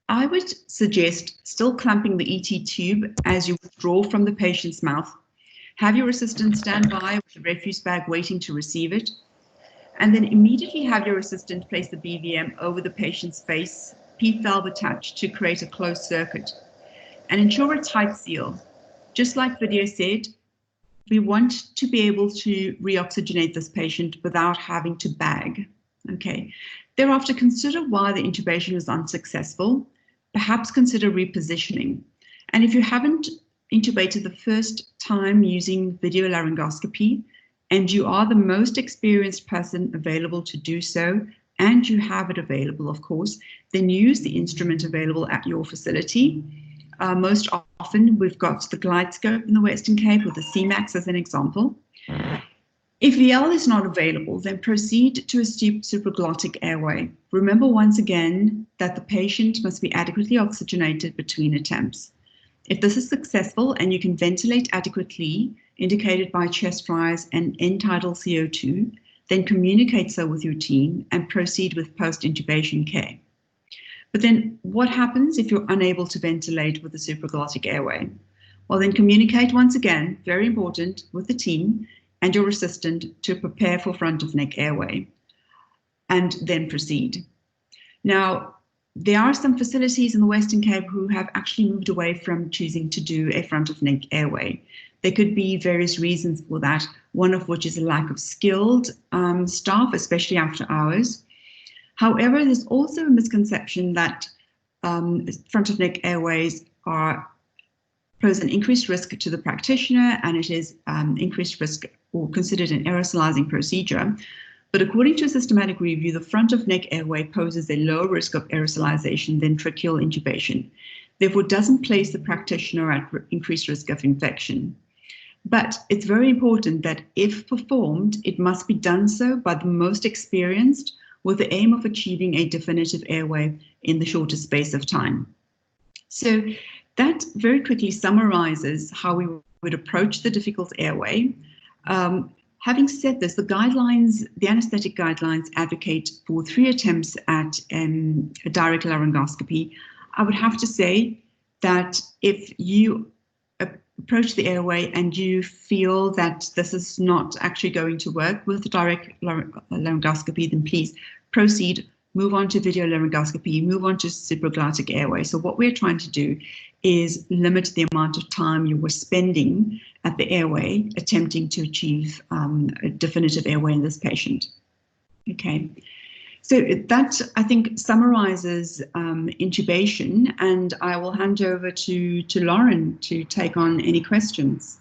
I would suggest still clamping the ET tube as you withdraw from the patient's mouth. Have your assistant stand by with a refuse bag waiting to receive it. And then immediately have your assistant place the BVM over the patient's face, PEEP valve attached to create a closed circuit. And ensure a tight seal. Just like Vidya said, we want to be able to reoxygenate this patient without having to bag. Okay. Thereafter, consider why the intubation was unsuccessful. Perhaps consider repositioning. And if you haven't intubated the first time using video laryngoscopy, and you are the most experienced person available to do so, and you have it available, of course, then use the instrument available at your facility. Most often, we've got the glide scope in the Western Cape or the CMAX as an example. If VL is not available, then proceed to a supraglottic airway. Remember once again that the patient must be adequately oxygenated between attempts. If this is successful and you can ventilate adequately, indicated by chest rise and end-tidal CO2, then communicate so with your team and proceed with post-intubation care. But then what happens if you're unable to ventilate with the supraglottic airway? Well, then communicate once again, very important, with the team and your assistant to prepare for front of neck airway, and then proceed. Now, there are some facilities in the Western Cape who have actually moved away from choosing to do a front of neck airway. There could be various reasons for that, one of which is a lack of skilled staff, especially after hours. However, there's also a misconception that front of neck airways pose an increased risk to the practitioner, and it is increased risk or considered an aerosolizing procedure. But according to a systematic review, the front of neck airway poses a lower risk of aerosolization than tracheal intubation. Therefore, doesn't place the practitioner at increased risk of infection. But it's very important that if performed, it must be done so by the most experienced with the aim of achieving a definitive airway in the shortest space of time. So that very quickly summarizes how we would approach the difficult airway. Having said this, the anesthetic guidelines advocate for 3 attempts at a direct laryngoscopy. I would have to say that if you approach the airway and you feel that this is not actually going to work with the direct laryngoscopy, then please proceed, move on to video laryngoscopy, move on to supraglottic airway. So what we're trying to do is limit the amount of time you were spending at the airway attempting to achieve a definitive airway in this patient. Okay. So that, I think, summarizes intubation, and I will hand over to Lauren to take on any questions.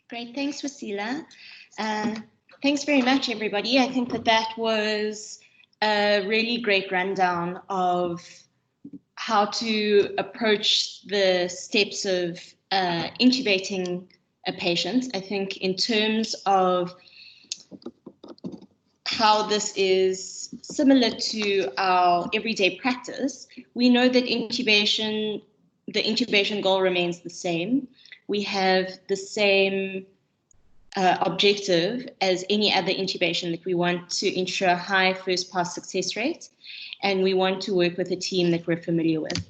Great, thanks, Wasila. Thanks very much, everybody. I think that was a really great rundown of how to approach the steps of intubating a patient. I think in terms of how this is similar to our everyday practice, we know that the intubation goal remains the same. We have the same objective as any other intubation, that we want to ensure a high first pass success rate, and we want to work with a team that we're familiar with.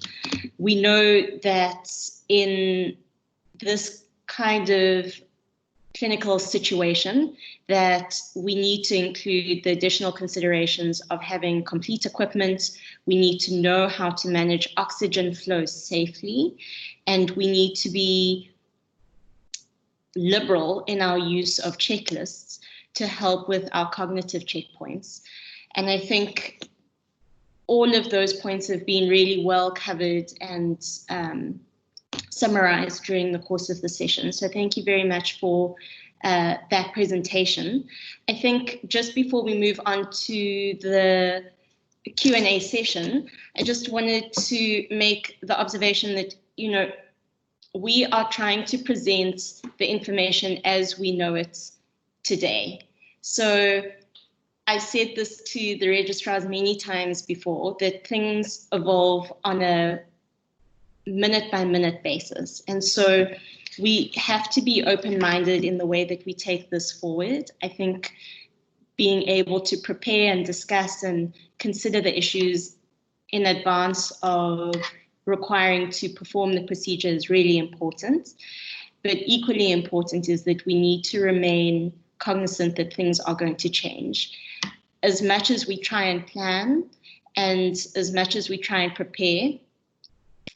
We know that in this kind of clinical situation that we need to include the additional considerations of having complete equipment. We need to know how to manage oxygen flow safely, and we need to be liberal in our use of checklists to help with our cognitive checkpoints. And I think all of those points have been really well covered and summarized during the course of the session. So thank you very much for that presentation. I think just before we move on to the Q&A session, I just wanted to make the observation that, we are trying to present the information as we know it today. So I said this to the registrars many times before, that things evolve on a minute-by-minute basis. And so we have to be open-minded in the way that we take this forward. I think being able to prepare and discuss and consider the issues in advance of requiring to perform the procedure is really important. But equally important is that we need to remain cognizant that things are going to change. As much as we try and plan and as much as we try and prepare,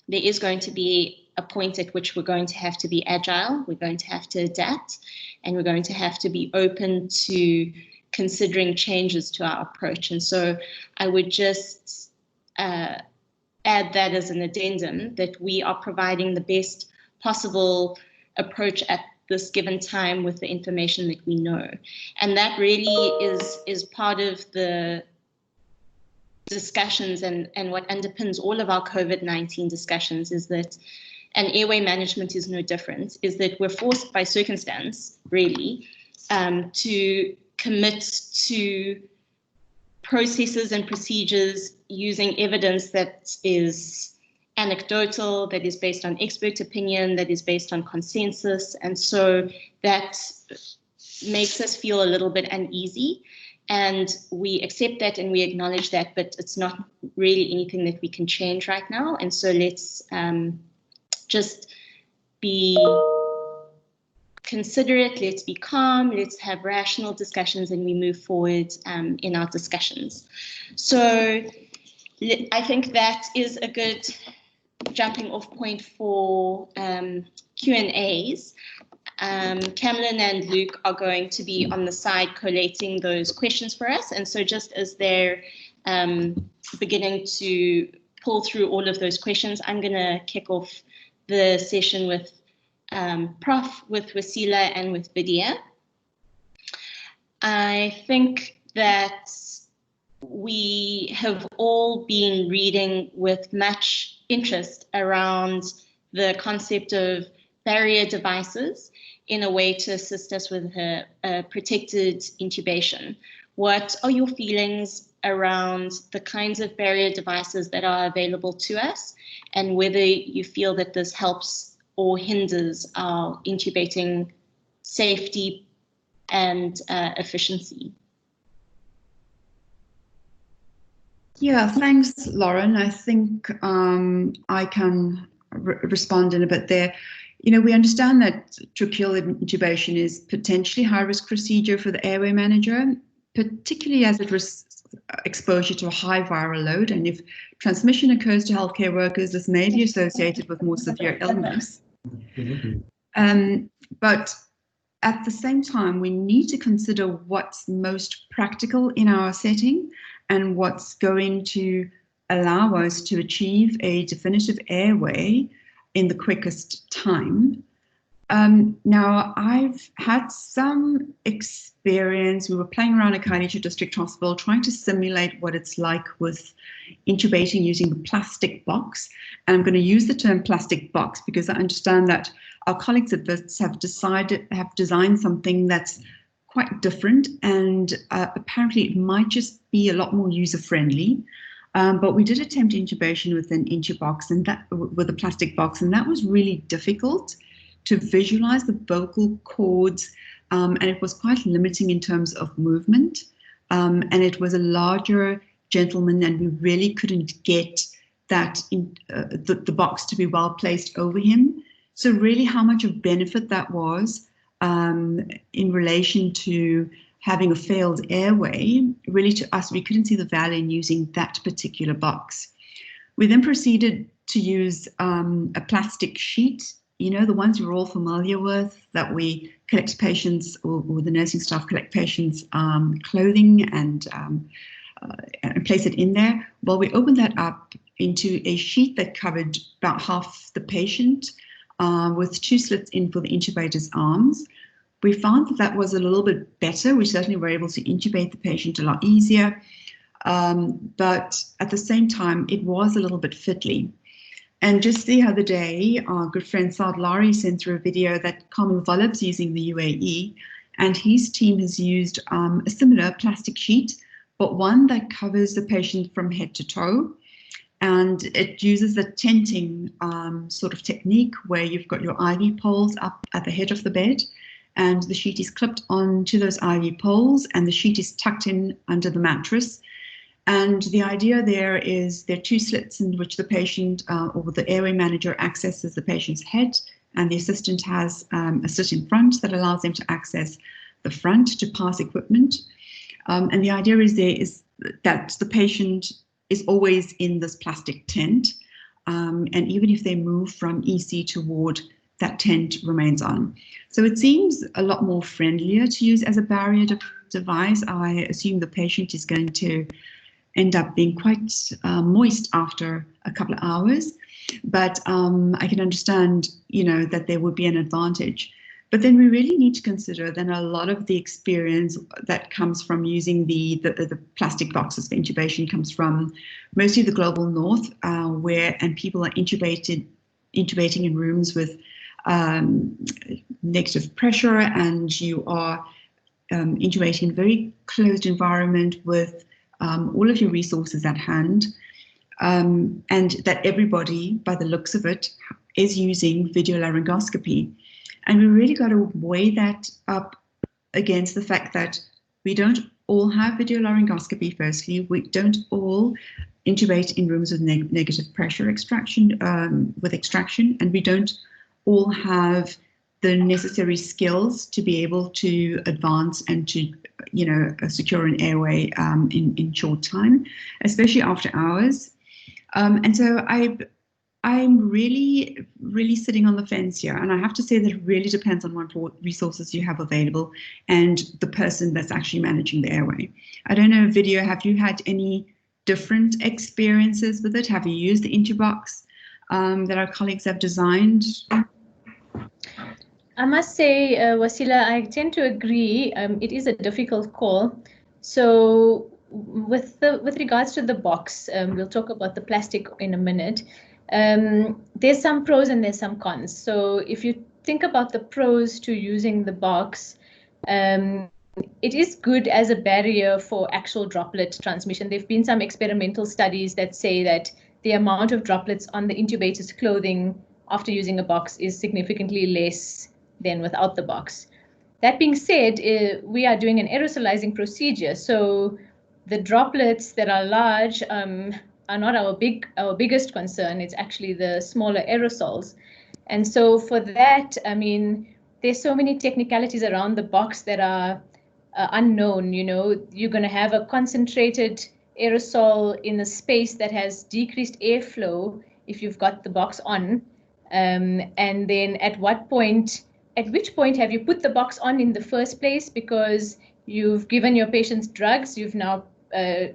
there is going to be a point at which we're going to have to be agile, we're going to have to adapt, and we're going to have to be open to considering changes to our approach. And so I would just add that as an addendum, that we are providing the best possible approach at this given time with the information that we know. And that really is part of the discussions and what underpins all of our COVID-19 discussions, is that, and airway management is no different, is that we're forced by circumstance, really, to commit to processes and procedures using evidence that is anecdotal, that is based on expert opinion, that is based on consensus. And so that makes us feel a little bit uneasy. And we accept that and we acknowledge that, but it's not really anything that we can change right now. And so let's just be considerate, let's be calm, let's have rational discussions, and we move forward in our discussions. So I think that is a good jumping off point for Q&As. Cameron and Luke are going to be on the side collating those questions for us. And so just as they're beginning to pull through all of those questions, I'm going to kick off the session with Prof, with Wasila, and with Vidya. I think that we have all been reading with much interest around the concept of barrier devices in a way to assist us with a protected intubation. What are your feelings around the kinds of barrier devices that are available to us, and whether you feel that this helps or hinders our intubating safety and efficiency? Yeah, thanks, Lauren. I think I can respond in a bit there. We understand that tracheal intubation is potentially high-risk procedure for the airway manager, particularly as it risks exposure to a high viral load. And if transmission occurs to healthcare workers, this may be associated with more severe illness. But at the same time, we need to consider what's most practical in our setting and what's going to allow us to achieve a definitive airway in the quickest time. Now, I've had some experience. We were playing around at Kainitju District Hospital trying to simulate what it's like with intubating using the plastic box. And I'm going to use the term plastic box because I understand that our colleagues at BITS have designed something that's quite different, and apparently it might just be a lot more user-friendly. But we did attempt intubation with an intubox and with a plastic box, and that was really difficult to visualize the vocal cords, and it was quite limiting in terms of movement. And it was a larger gentleman, and we really couldn't get that the box to be well placed over him. So really how much of benefit that was in relation to having a failed airway, really to us, we couldn't see the value in using that particular box. We then proceeded to use a plastic sheet, you know, the ones you're all familiar with, that we collect patients or the nursing staff collect patients' clothing and place it in there. Well, we opened that up into a sheet that covered about half the patient with 2 slits in for the intubator's arms. We found that that was a little bit better. We certainly were able to intubate the patient a lot easier. But at the same time, it was a little bit fiddly. And just the other day, our good friend Saad Lari sent through a video that Kamil Valib's using the UAE, and his team has used a similar plastic sheet, but one that covers the patient from head to toe. And it uses the tenting sort of technique where you've got your IV poles up at the head of the bed, and the sheet is clipped onto those IV poles, and the sheet is tucked in under the mattress. And the idea there is there are 2 slits in which the patient or the airway manager accesses the patient's head, and the assistant has a slit in front that allows them to access the front to pass equipment. And the idea is that the patient is always in this plastic tent, and even if they move from EC toward, that tent remains on. So it seems a lot more friendlier to use as a barrier device. I assume the patient is going to end up being quite moist after a couple of hours, but I can understand, you know, that there would be an advantage. But then we really need to consider then a lot of the experience that comes from using the plastic boxes for intubation comes from mostly the global north, and people are intubating in rooms with negative pressure, and you are intubating in a very closed environment with all of your resources at hand, and that everybody, by the looks of it, is using video laryngoscopy. And we really got to weigh that up against the fact that we don't all have video laryngoscopy, firstly. We don't all intubate in rooms with negative pressure extraction, and we don't all have the necessary skills to be able to advance and to, you know, secure an airway in short time, especially after hours. And so I'm really, really sitting on the fence here. And I have to say that it really depends on what resources you have available and the person that's actually managing the airway. I don't know, Video, have you had any different experiences with it? Have you used the intubox that our colleagues have designed? I must say, Wasila, I tend to agree. It is a difficult call. So with regards to the box, we'll talk about the plastic in a minute. There's some pros and there's some cons. So if you think about the pros to using the box, it is good as a barrier for actual droplet transmission. There have been some experimental studies that say that the amount of droplets on the intubator's clothing after using a box is significantly less than without the box. That being said, we are doing an aerosolizing procedure. So the droplets that are large are not our biggest concern. It's actually the smaller aerosols. And so for that, I mean, there's so many technicalities around the box that are unknown. You know, you're going to have a concentrated aerosol in a space that has decreased airflow if you've got the box on. And then at what point at which point have you put the box on in the first place because you've given your patients drugs, you've now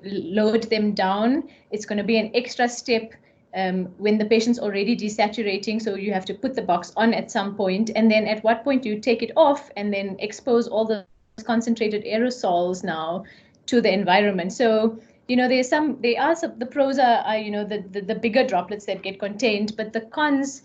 lowered them down. It's going to be an extra step when the patient's already desaturating, so you have to put the box on at some point. And then at what point do you take it off and then expose all the concentrated aerosols now to the environment? So, you know, the pros are you know, the bigger droplets that get contained, but the cons,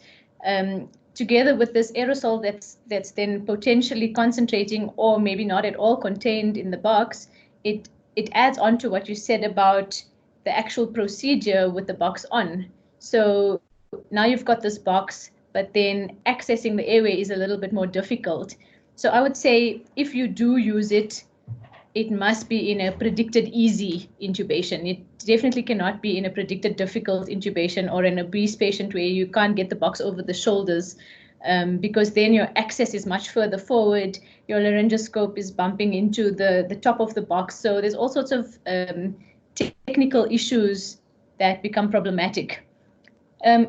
together with this aerosol that's then potentially concentrating or maybe not at all contained in the box, it adds on to what you said about the actual procedure with the box on. So now you've got this box, but then accessing the airway is a little bit more difficult. So I would say if you do use it, it must be in a predicted easy intubation. It definitely cannot be in a predicted difficult intubation or an obese patient where you can't get the box over the shoulders, because then your access is much further forward. Your laryngoscope is bumping into the top of the box. So there's all sorts of technical issues that become problematic.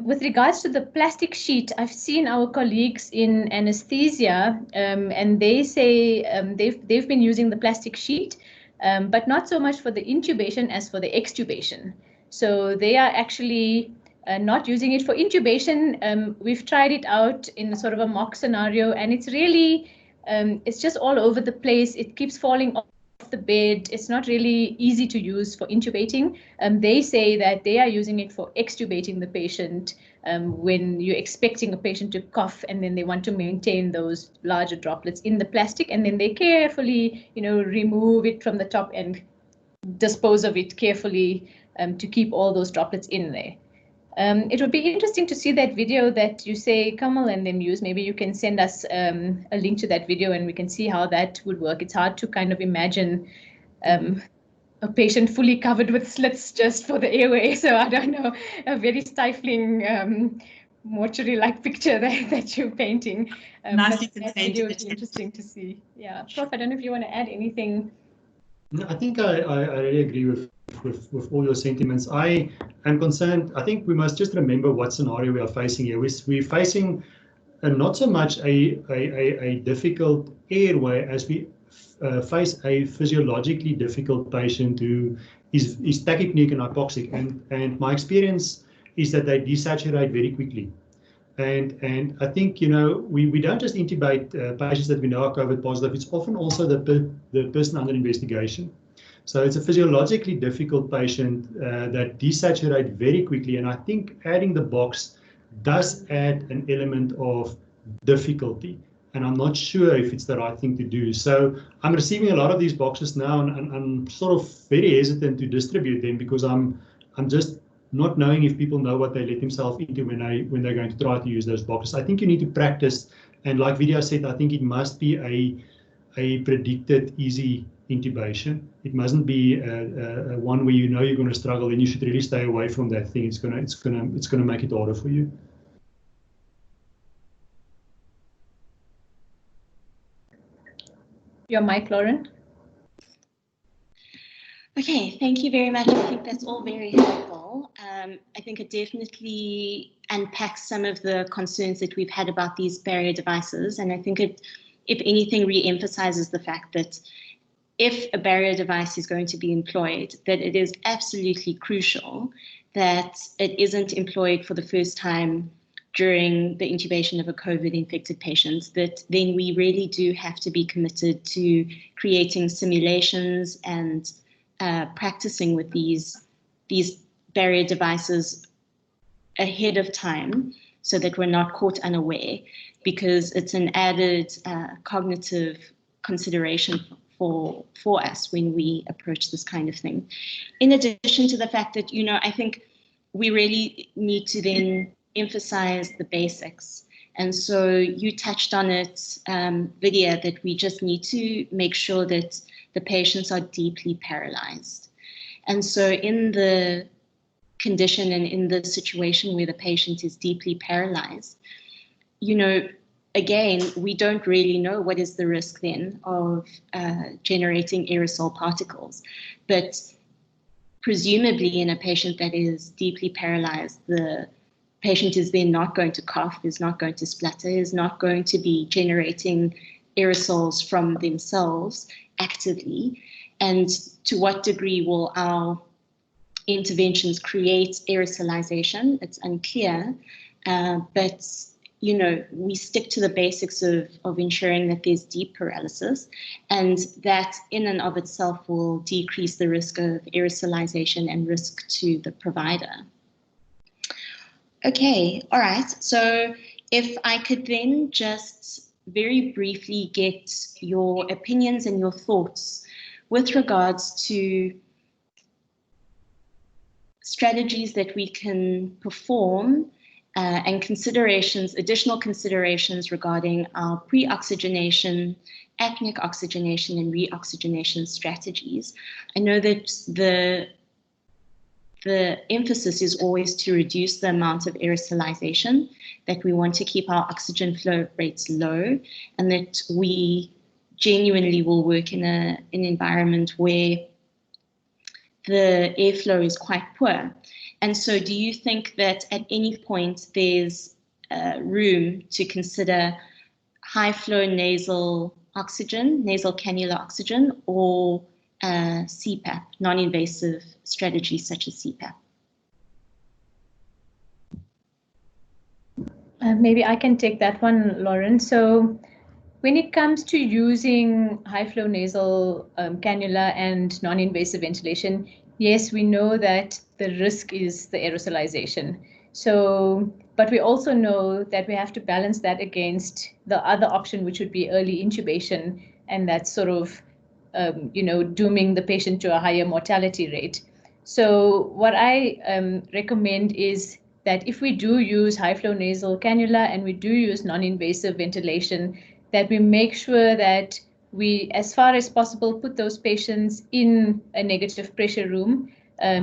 With regards to the plastic sheet, I've seen our colleagues in anesthesia, and they say they've been using the plastic sheet, but not so much for the intubation as for the extubation. So they are actually not using it for intubation. We've tried it out in a sort of a mock scenario, and it's really, it's just all over the place. It keeps falling off the bed. It's not really easy to use for intubating. They say that they are using it for extubating the patient when you're expecting a patient to cough, and then they want to maintain those larger droplets in the plastic, and then they carefully, you know, remove it from the top and dispose of it carefully to keep all those droplets in there. It would be interesting to see that video that you say Kamal and them use. Maybe you can send us a link to that video and we can see how that would work. It's hard to kind of imagine a patient fully covered with slits just for the airway. So I don't know, a very stifling mortuary-like picture that you're painting. Nicely that video would be interesting to see. Yeah, Prof, I don't know if you want to add anything. No, I think I really agree with all your sentiments. I am concerned. I think we must just remember what scenario we are facing here. We're facing not so much a difficult airway as we face a physiologically difficult patient who is tachypneic and hypoxic. And my experience is that they desaturate very quickly. And I think, you know, we don't just intubate patients that we know are COVID positive. It's often also the person under investigation. So it's a physiologically difficult patient that desaturate very quickly. And I think adding the box does add an element of difficulty. And I'm not sure if it's the right thing to do. So I'm receiving a lot of these boxes now, and I'm sort of very hesitant to distribute them because I'm just not knowing if people know what they let themselves into when they're going to try to use those boxes. I think you need to practice, and like Vidya said, I think it must be a predicted easy intubation. It mustn't be a one where you know you're going to struggle, and you should really stay away from that thing. It's gonna make it harder for you. Your mic, Lauren. Okay, thank you very much. I think that's all very helpful. I think it definitely unpacks some of the concerns that we've had about these barrier devices. And I think it, if anything, re-emphasizes the fact that if a barrier device is going to be employed, that it is absolutely crucial that it isn't employed for the first time during the intubation of a COVID-infected patient, that then we really do have to be committed to creating simulations and practicing with these barrier devices ahead of time so that we're not caught unaware, because it's an added cognitive consideration for us when we approach this kind of thing. In addition to the fact that, you know, I think we really need to then emphasize the basics. And so you touched on it, Vidya, that we just need to make sure that the patients are deeply paralyzed. And so in the condition and in the situation where the patient is deeply paralyzed, you know, again, we don't really know what is the risk then of generating aerosol particles. But presumably in a patient that is deeply paralyzed, the patient is then not going to cough, is not going to splutter, is not going to be generating aerosols from themselves actively, and to what degree will our interventions create aerosolization? It's unclear, but we stick to the basics of ensuring that there's deep paralysis, and that in and of itself will decrease the risk of aerosolization and risk to the provider. Okay, all right. So if I could then just very briefly get your opinions and your thoughts with regards to strategies that we can perform and additional considerations regarding our pre-oxygenation, apneic oxygenation, and re-oxygenation strategies. I know that the emphasis is always to reduce the amount of aerosolization, that we want to keep our oxygen flow rates low, and that we genuinely will work in an environment where the airflow is quite poor. And so do you think that at any point there's room to consider high flow nasal oxygen, nasal cannula oxygen, or CPAP, non-invasive strategies such as CPAP? Maybe I can take that one, Lauren. So when it comes to using high flow nasal cannula and non-invasive ventilation, yes, we know that the risk is the aerosolization. So, but we also know that we have to balance that against the other option, which would be early intubation, and that's sort of dooming the patient to a higher mortality rate. So what I recommend is that if we do use high flow nasal cannula and we do use non-invasive ventilation, that we make sure that we, as far as possible, put those patients in a negative pressure room.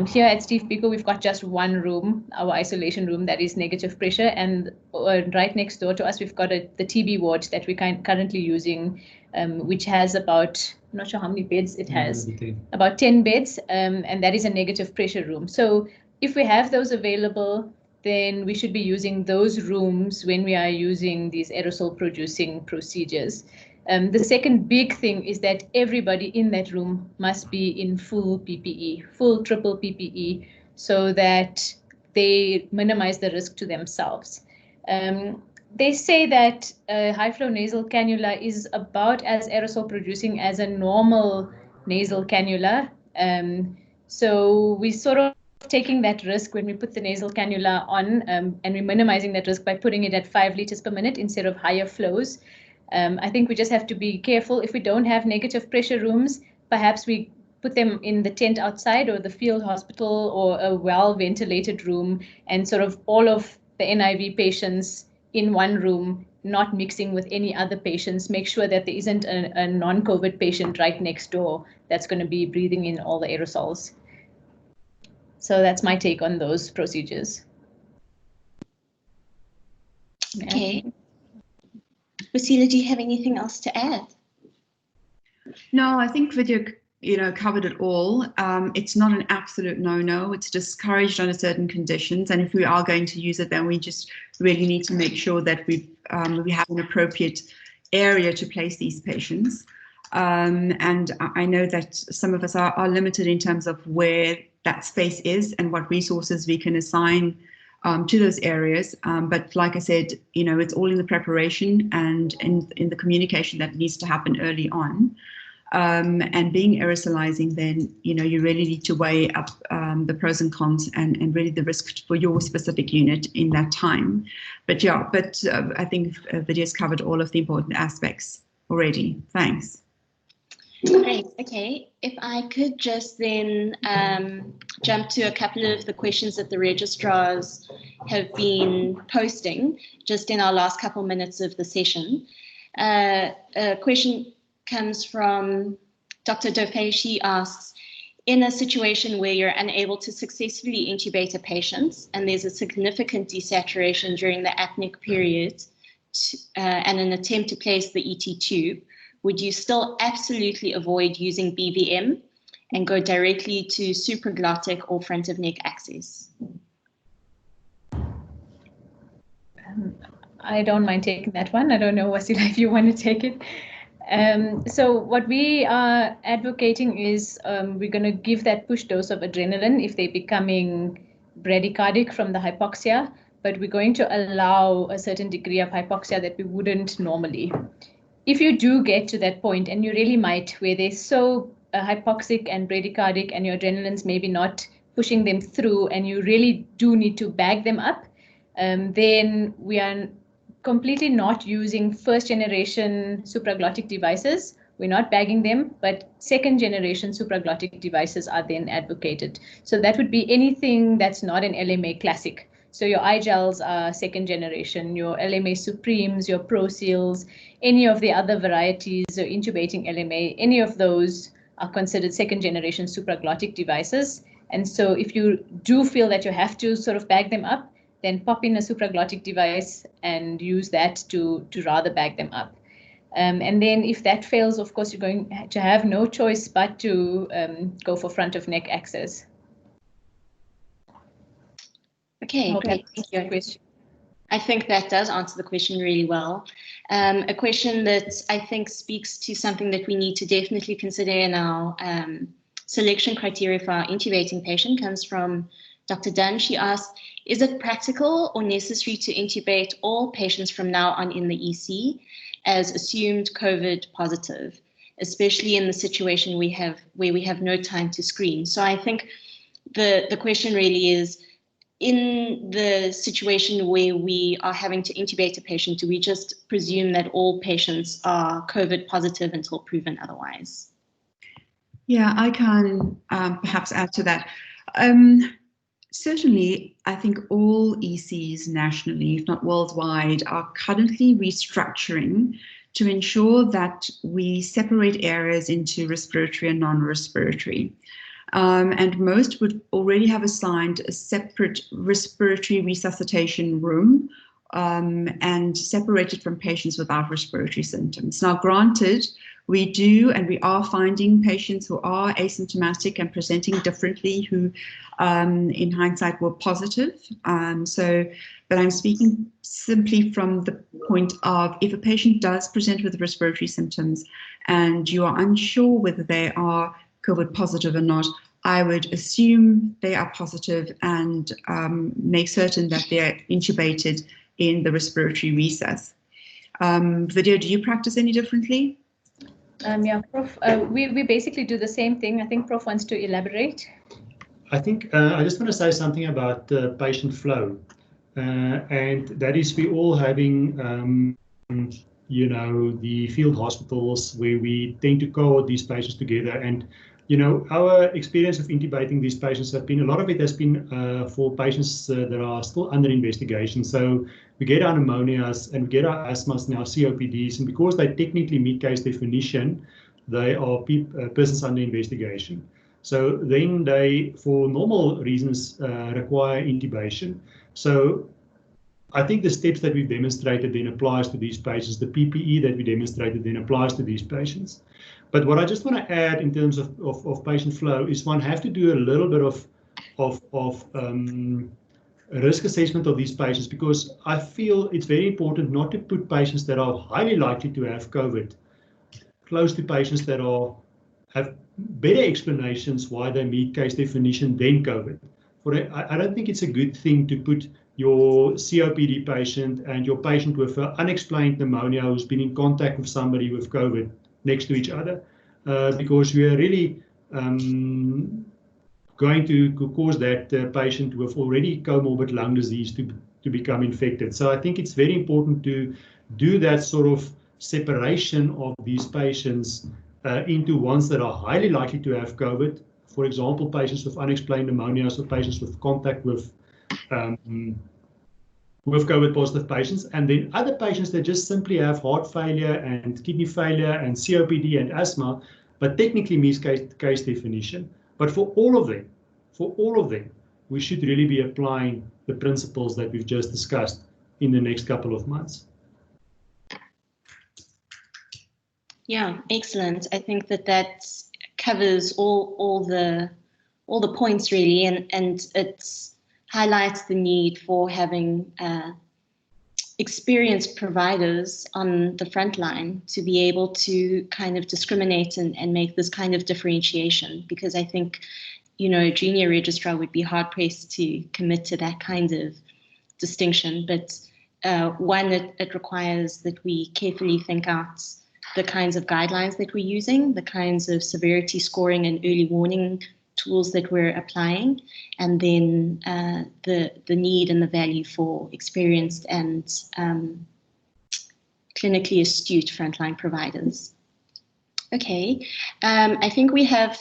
Here at Steve Biko, we've got just one room, our isolation room, that is negative pressure. And right next door to us, we've got the TB ward that we're currently using, which has about, I'm not sure how many beds it has, about 10 beds, and that is a negative pressure room. So if we have those available, then we should be using those rooms when we are using these aerosol producing procedures. The second big thing is that everybody in that room must be in full PPE, full triple PPE, so that they minimize the risk to themselves. They say that high flow nasal cannula is about as aerosol producing as a normal nasal cannula. So we sort of taking that risk when we put the nasal cannula on, and we're minimizing that risk by putting it at 5 liters per minute instead of higher flows. I think we just have to be careful. If we don't have negative pressure rooms, perhaps we put them in the tent outside or the field hospital or a well-ventilated room, and sort of all of the NIV patients in one room, not mixing with any other patients. Make sure that there isn't a non-COVID patient right next door that's going to be breathing in all the aerosols. So that's my take on those procedures. Okay. Basila, do you have anything else to add? No, I think Vidya, covered it all. It's not an absolute no-no. It's discouraged under certain conditions, and if we are going to use it, then we just really need to make sure that we have an appropriate area to place these patients. And I know that some of us are limited in terms of where that space is and what resources we can assign to those areas. But like I said, it's all in the preparation and in the communication that needs to happen early on. And being aerosolizing, then, you really need to weigh up the pros and cons and really the risk for your specific unit in that time. But yeah, I think Vidya's covered all of the important aspects already. Thanks. Great. Okay. If I could just then jump to a couple of the questions that the registrars have been posting just in our last couple minutes of the session. A question comes from Dr. Dope. She asks, in a situation where you're unable to successfully intubate a patient and there's a significant desaturation during the apneic period and an attempt to place the ET tube, would you still absolutely avoid using BVM and go directly to supraglottic or front of neck access? I don't mind taking that one. I don't know, Wasila, if you want to take it. So what we are advocating is we're going to give that push dose of adrenaline if they're becoming bradycardic from the hypoxia, but we're going to allow a certain degree of hypoxia that we wouldn't normally. If you do get to that point, and you really might, where they're so hypoxic and bradycardic and your adrenaline's maybe not pushing them through and you really do need to bag them up, then we are completely not using first generation supraglottic devices. We're not bagging them, but second generation supraglottic devices are then advocated. So that would be anything that's not an LMA classic. So your iGels are second generation, your LMA Supremes, your ProSeals, any of the other varieties or intubating LMA, any of those are considered second generation supraglottic devices. And so if you do feel that you have to sort of bag them up, then pop in a supraglottic device and use that to rather bag them up. And then if that fails, of course, you're going to have no choice but to go for front of neck access. Okay, great. Thank you. I think that does answer the question really well. A question that I think speaks to something that we need to definitely consider in our selection criteria for our intubating patient comes from Dr. Dunn. She asked, is it practical or necessary to intubate all patients from now on in the EC as assumed COVID positive, especially in the situation where we have no time to screen? So I think the question really is, in the situation where we are having to intubate a patient, do we just presume that all patients are COVID positive until proven otherwise? Yeah, I can perhaps add to that. Certainly, I think all ECs nationally, if not worldwide, are currently restructuring to ensure that we separate areas into respiratory and non-respiratory. And most would already have assigned a separate respiratory resuscitation room and separated from patients without respiratory symptoms. Now, granted, we do and we are finding patients who are asymptomatic and presenting differently who, in hindsight, were positive. But I'm speaking simply from the point of if a patient does present with respiratory symptoms and you are unsure whether they are COVID positive or not, I would assume they are positive and make certain that they're intubated in the respiratory recess. Vidya, do you practice any differently? Yeah, Prof, we basically do the same thing. I think Prof wants to elaborate. I think I just want to say something about patient flow. And that is we all having, you know, the field hospitals where we tend to cohort these patients together. And, you know, our experience of intubating these patients have been, a lot of it has been for patients that are still under investigation. So we get our pneumonias and we get our asthmas and our COPDs. And because they technically meet case definition, they are persons under investigation. So then they, for normal reasons, require intubation. So I think the steps that we've demonstrated then applies to these patients. The PPE that we demonstrated then applies to these patients. But what I just want to add in terms of patient flow is one have to do a little bit of risk assessment of these patients, because I feel it's very important not to put patients that are highly likely to have COVID close to patients that have better explanations why they meet case definition than COVID. I don't think it's a good thing to put your COPD patient and your patient with unexplained pneumonia who's been in contact with somebody with COVID next to each other, because we are really going to cause that patient with already comorbid lung disease to become infected. So I think it's very important to do that sort of separation of these patients into ones that are highly likely to have COVID. For example, patients with unexplained pneumonias or patients with contact with COVID positive patients, and then other patients that just simply have heart failure and kidney failure and COPD and asthma, but technically meets case definition. But for all of them, we should really be applying the principles that we've just discussed in the next couple of months. Yeah, excellent. I think that covers all the points really, and it highlights the need for having experienced providers on the front line to be able to kind of discriminate and make this kind of differentiation, because I think, you know, a junior registrar would be hard pressed to commit to that kind of distinction. But one, it requires that we carefully think out the kinds of guidelines that we're using, the kinds of severity scoring and early warning tools that we're applying, and then the need and the value for experienced and clinically astute frontline providers. Okay, I think we're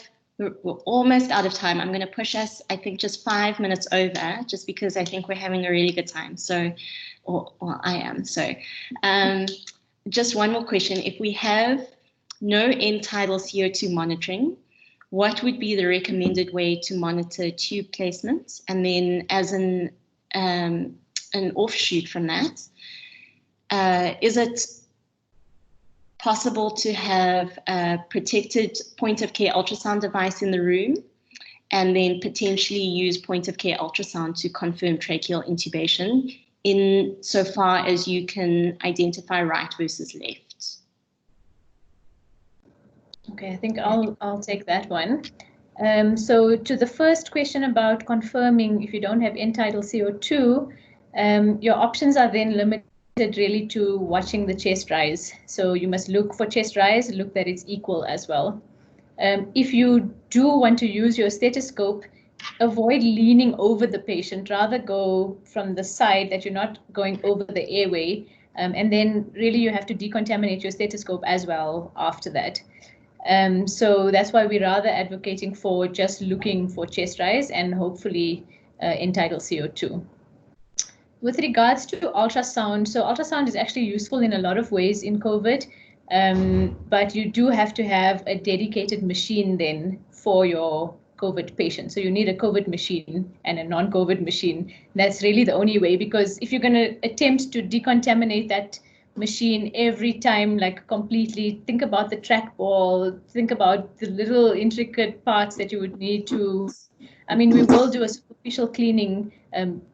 almost out of time. I'm going to push us, I think, just 5 minutes over, just because I think we're having a really good time. So, or I am. So, just one more question. If we have no end tidal CO2 monitoring, what would be the recommended way to monitor tube placement? And then as an offshoot from that, is it possible to have a protected point-of-care ultrasound device in the room and then potentially use point-of-care ultrasound to confirm tracheal intubation in so far as you can identify right versus left? Okay, I think I'll take that one. So to the first question about confirming if you don't have end tidal CO2, your options are then limited really to watching the chest rise. So you must look for chest rise, look that it's equal as well. If you do want to use your stethoscope, avoid leaning over the patient, rather go from the side that you're not going over the airway. And then really you have to decontaminate your stethoscope as well after that. So that's why we're rather advocating for just looking for chest rise and hopefully end tidal CO2. With regards to ultrasound, so ultrasound is actually useful in a lot of ways in COVID, but you do have to have a dedicated machine then for your COVID patient. So you need a COVID machine and a non-COVID machine. That's really the only way, because if you're going to attempt to decontaminate that machine every time, like completely, think about the trackball, think about the little intricate parts that you would need to, I mean, we will do a superficial cleaning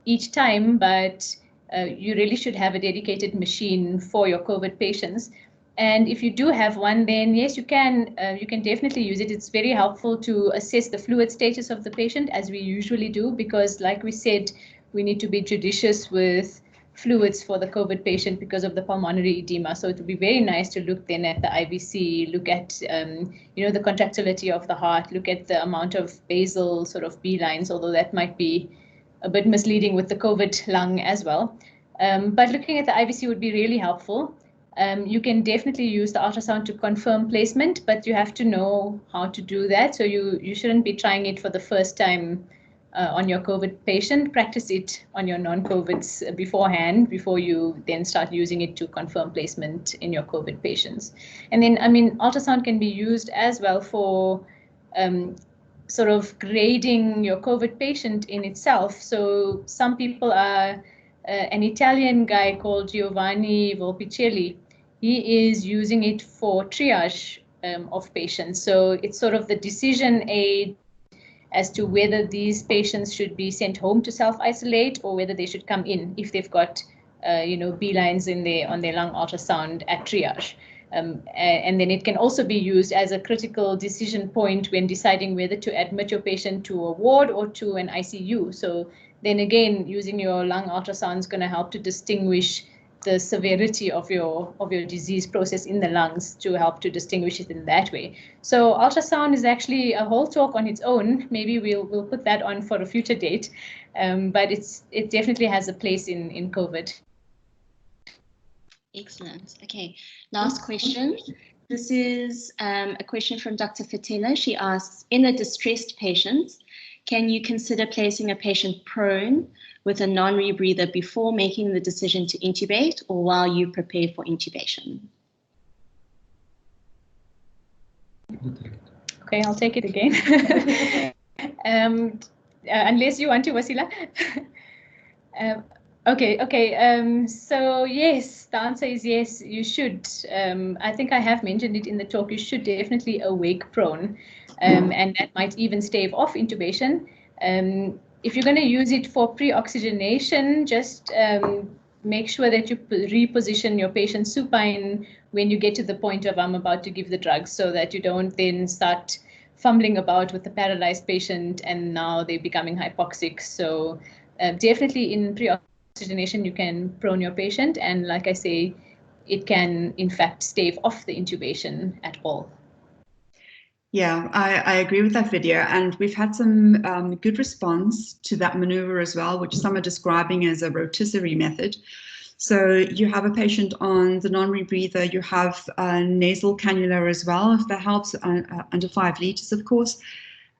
each time, but you really should have a dedicated machine for your COVID patients. And if you do have one, then yes, you can definitely use it. It's very helpful to assess the fluid status of the patient, as we usually do, because like we said, we need to be judicious with fluids for the COVID patient because of the pulmonary edema. So it would be very nice to look then at the IVC, look at the contractility of the heart, look at the amount of basal sort of B lines, although that might be a bit misleading with the COVID lung as well. But looking at the IVC would be really helpful. You can definitely use the ultrasound to confirm placement, but you have to know how to do that. So you shouldn't be trying it for the first time on your COVID patient. Practice it on your non-COVIDs beforehand, before you then start using it to confirm placement in your COVID patients. And then, I mean, ultrasound can be used as well for sort of grading your COVID patient in itself. So some people are, an Italian guy called Giovanni Volpicelli, he is using it for triage of patients. So it's sort of the decision aid as to whether these patients should be sent home to self-isolate or whether they should come in if they've got, B lines on their lung ultrasound at triage. And then it can also be used as a critical decision point when deciding whether to admit your patient to a ward or to an ICU. So then again, using your lung ultrasound is going to help to distinguish the severity of your disease process in the lungs, to help to distinguish it in that way. So ultrasound is actually a whole talk on its own. Maybe we'll put that on for a future date, but it definitely has a place in COVID. Excellent. Okay, last question. This is a question from Dr. Fatela. She asks, in a distressed patient, can you consider placing a patient prone with a non-rebreather before making the decision to intubate or while you prepare for intubation? Okay, I'll take it again. Unless you want to, Wasila. Okay. So yes, the answer is yes, you should. I think I have mentioned it in the talk. You should definitely awake prone, and that might even stave off intubation. If you're going to use it for pre-oxygenation, just make sure that you reposition your patient supine when you get to the point of I'm about to give the drugs, so that you don't then start fumbling about with the paralyzed patient and now they're becoming hypoxic. So definitely in pre-oxygenation, you can prone your patient, and like I say, it can in fact stave off the intubation at all. Yeah, I agree with that video, and we've had some good response to that maneuver as well, which some are describing as a rotisserie method. So you have a patient on the non-rebreather, you have a nasal cannula as well, if that helps, under 5 liters, of course,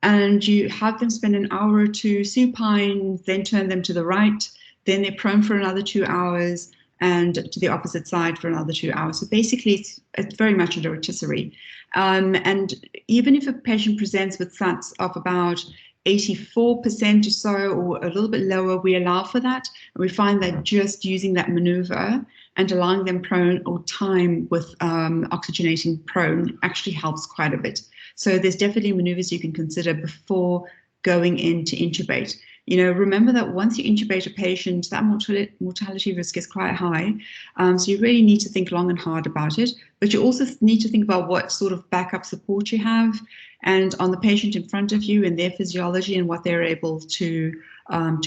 and you have them spend an hour or two supine, then turn them to the right, then they're prone for another 2 hours, and to the opposite side for another 2 hours. So basically, it's very much a rotisserie. And even if a patient presents with SATs of about 84% or so, or a little bit lower, we allow for that. And we find that just using that maneuver and allowing them prone or time with oxygenating prone actually helps quite a bit. So there's definitely maneuvers you can consider before going in to intubate. You know, remember that once you intubate a patient, that mortality risk is quite high. So you really need to think long and hard about it. But you also need to think about what sort of backup support you have, and on the patient in front of you and their physiology and what they're able to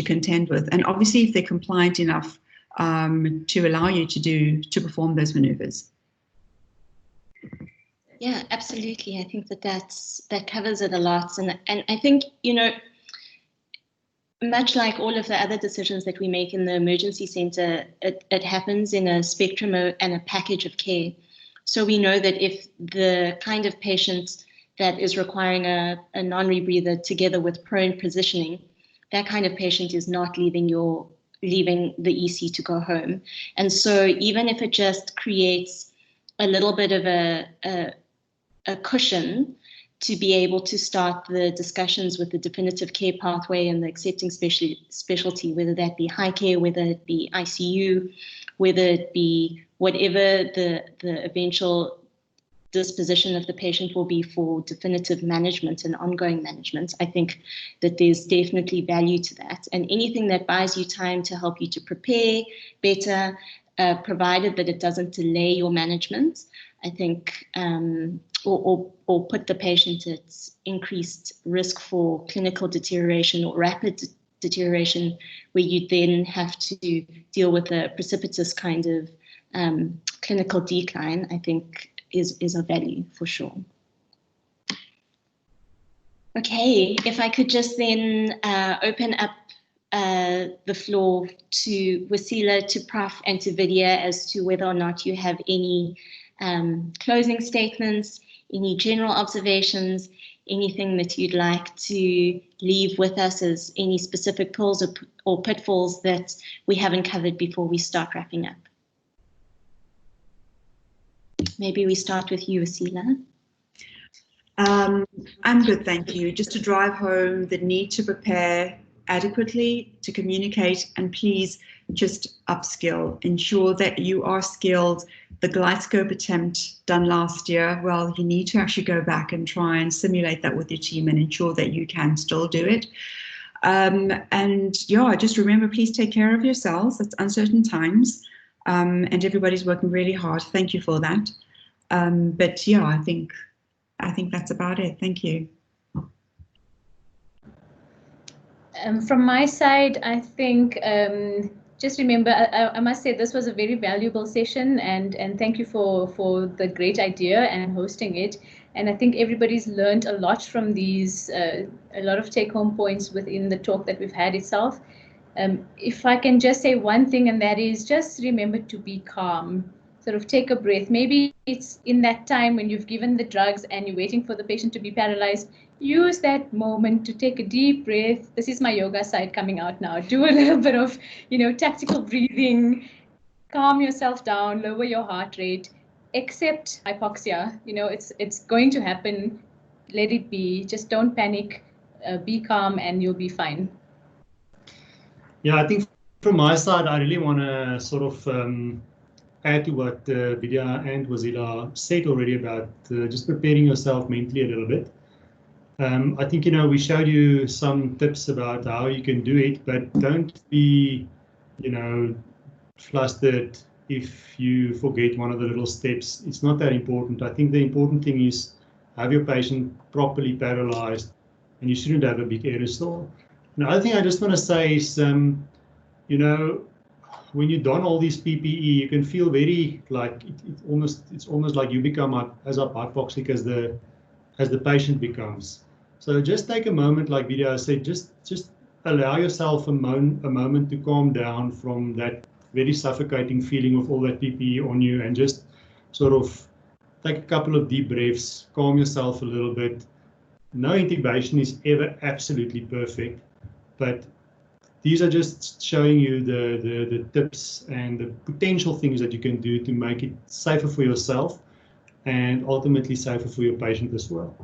contend with. And obviously, if they're compliant enough to allow you to perform those maneuvers. Yeah, absolutely. I think that covers it a lot, and I think, you know, much like all of the other decisions that we make in the emergency center, it happens in a spectrum and a package of care. So we know that if the kind of patient that is requiring a non-rebreather together with prone positioning, that kind of patient is not leaving the EC to go home. And so even if it just creates a little bit of a cushion to be able to start the discussions with the definitive care pathway and the accepting specialty, whether that be high care, whether it be ICU, whether it be whatever the eventual disposition of the patient will be for definitive management and ongoing management. I think that there's definitely value to that. And anything that buys you time to help you to prepare better, provided that it doesn't delay your management, I think, or put the patient at increased risk for clinical deterioration or rapid deterioration, where you then have to deal with a precipitous kind of clinical decline, I think is of value for sure. Okay, if I could just then open up the floor to Wasila, to Prof, and to Vidya as to whether or not you have any closing statements, any general observations, anything that you'd like to leave with us as any specific pearls or pitfalls that we haven't covered before we start wrapping up. Maybe we start with you, Wasila. I'm good, thank you. Just to drive home the need to prepare adequately, to communicate, and please just upskill. Ensure that you are skilled. The glide scope attempt done last year, well, you need to actually go back and try and simulate that with your team and ensure that you can still do it. And yeah, just remember, please take care of yourselves. It's uncertain times, and everybody's working really hard. Thank you for that. But yeah, I think that's about it. Thank you. From my side, I think just remember, I must say this was a very valuable session, and thank you for the great idea and hosting it. And I think everybody's learned a lot from these, a lot of take-home points within the talk that we've had itself. If I can just say one thing, and that is just remember to be calm. Sort of take a breath. Maybe it's in that time when you've given the drugs and you're waiting for the patient to be paralyzed. Use that moment to take a deep breath. This is my yoga side coming out now. Do a little bit of, tactical breathing. Calm yourself down. Lower your heart rate. Accept hypoxia. It's going to happen. Let it be. Just don't panic. Be calm, and you'll be fine. Yeah, I think from my side, I really want to sort of add to what Vidya and Wasila said already about just preparing yourself mentally a little bit. I think, we showed you some tips about how you can do it, but don't be, flustered if you forget one of the little steps. It's not that important. I think the important thing is have your patient properly paralyzed, and you shouldn't have a big aerosol. Another thing I just want to say is, you know, when you don all these PPE, you can feel very like it's almost like you become as hypoxic as the patient becomes. So just take a moment, like Vidya said, just allow yourself a moment to calm down from that very suffocating feeling of all that PPE on you, and just sort of take a couple of deep breaths, calm yourself a little bit. No intubation is ever absolutely perfect, but these are just showing you the tips and the potential things that you can do to make it safer for yourself and ultimately safer for your patient as well.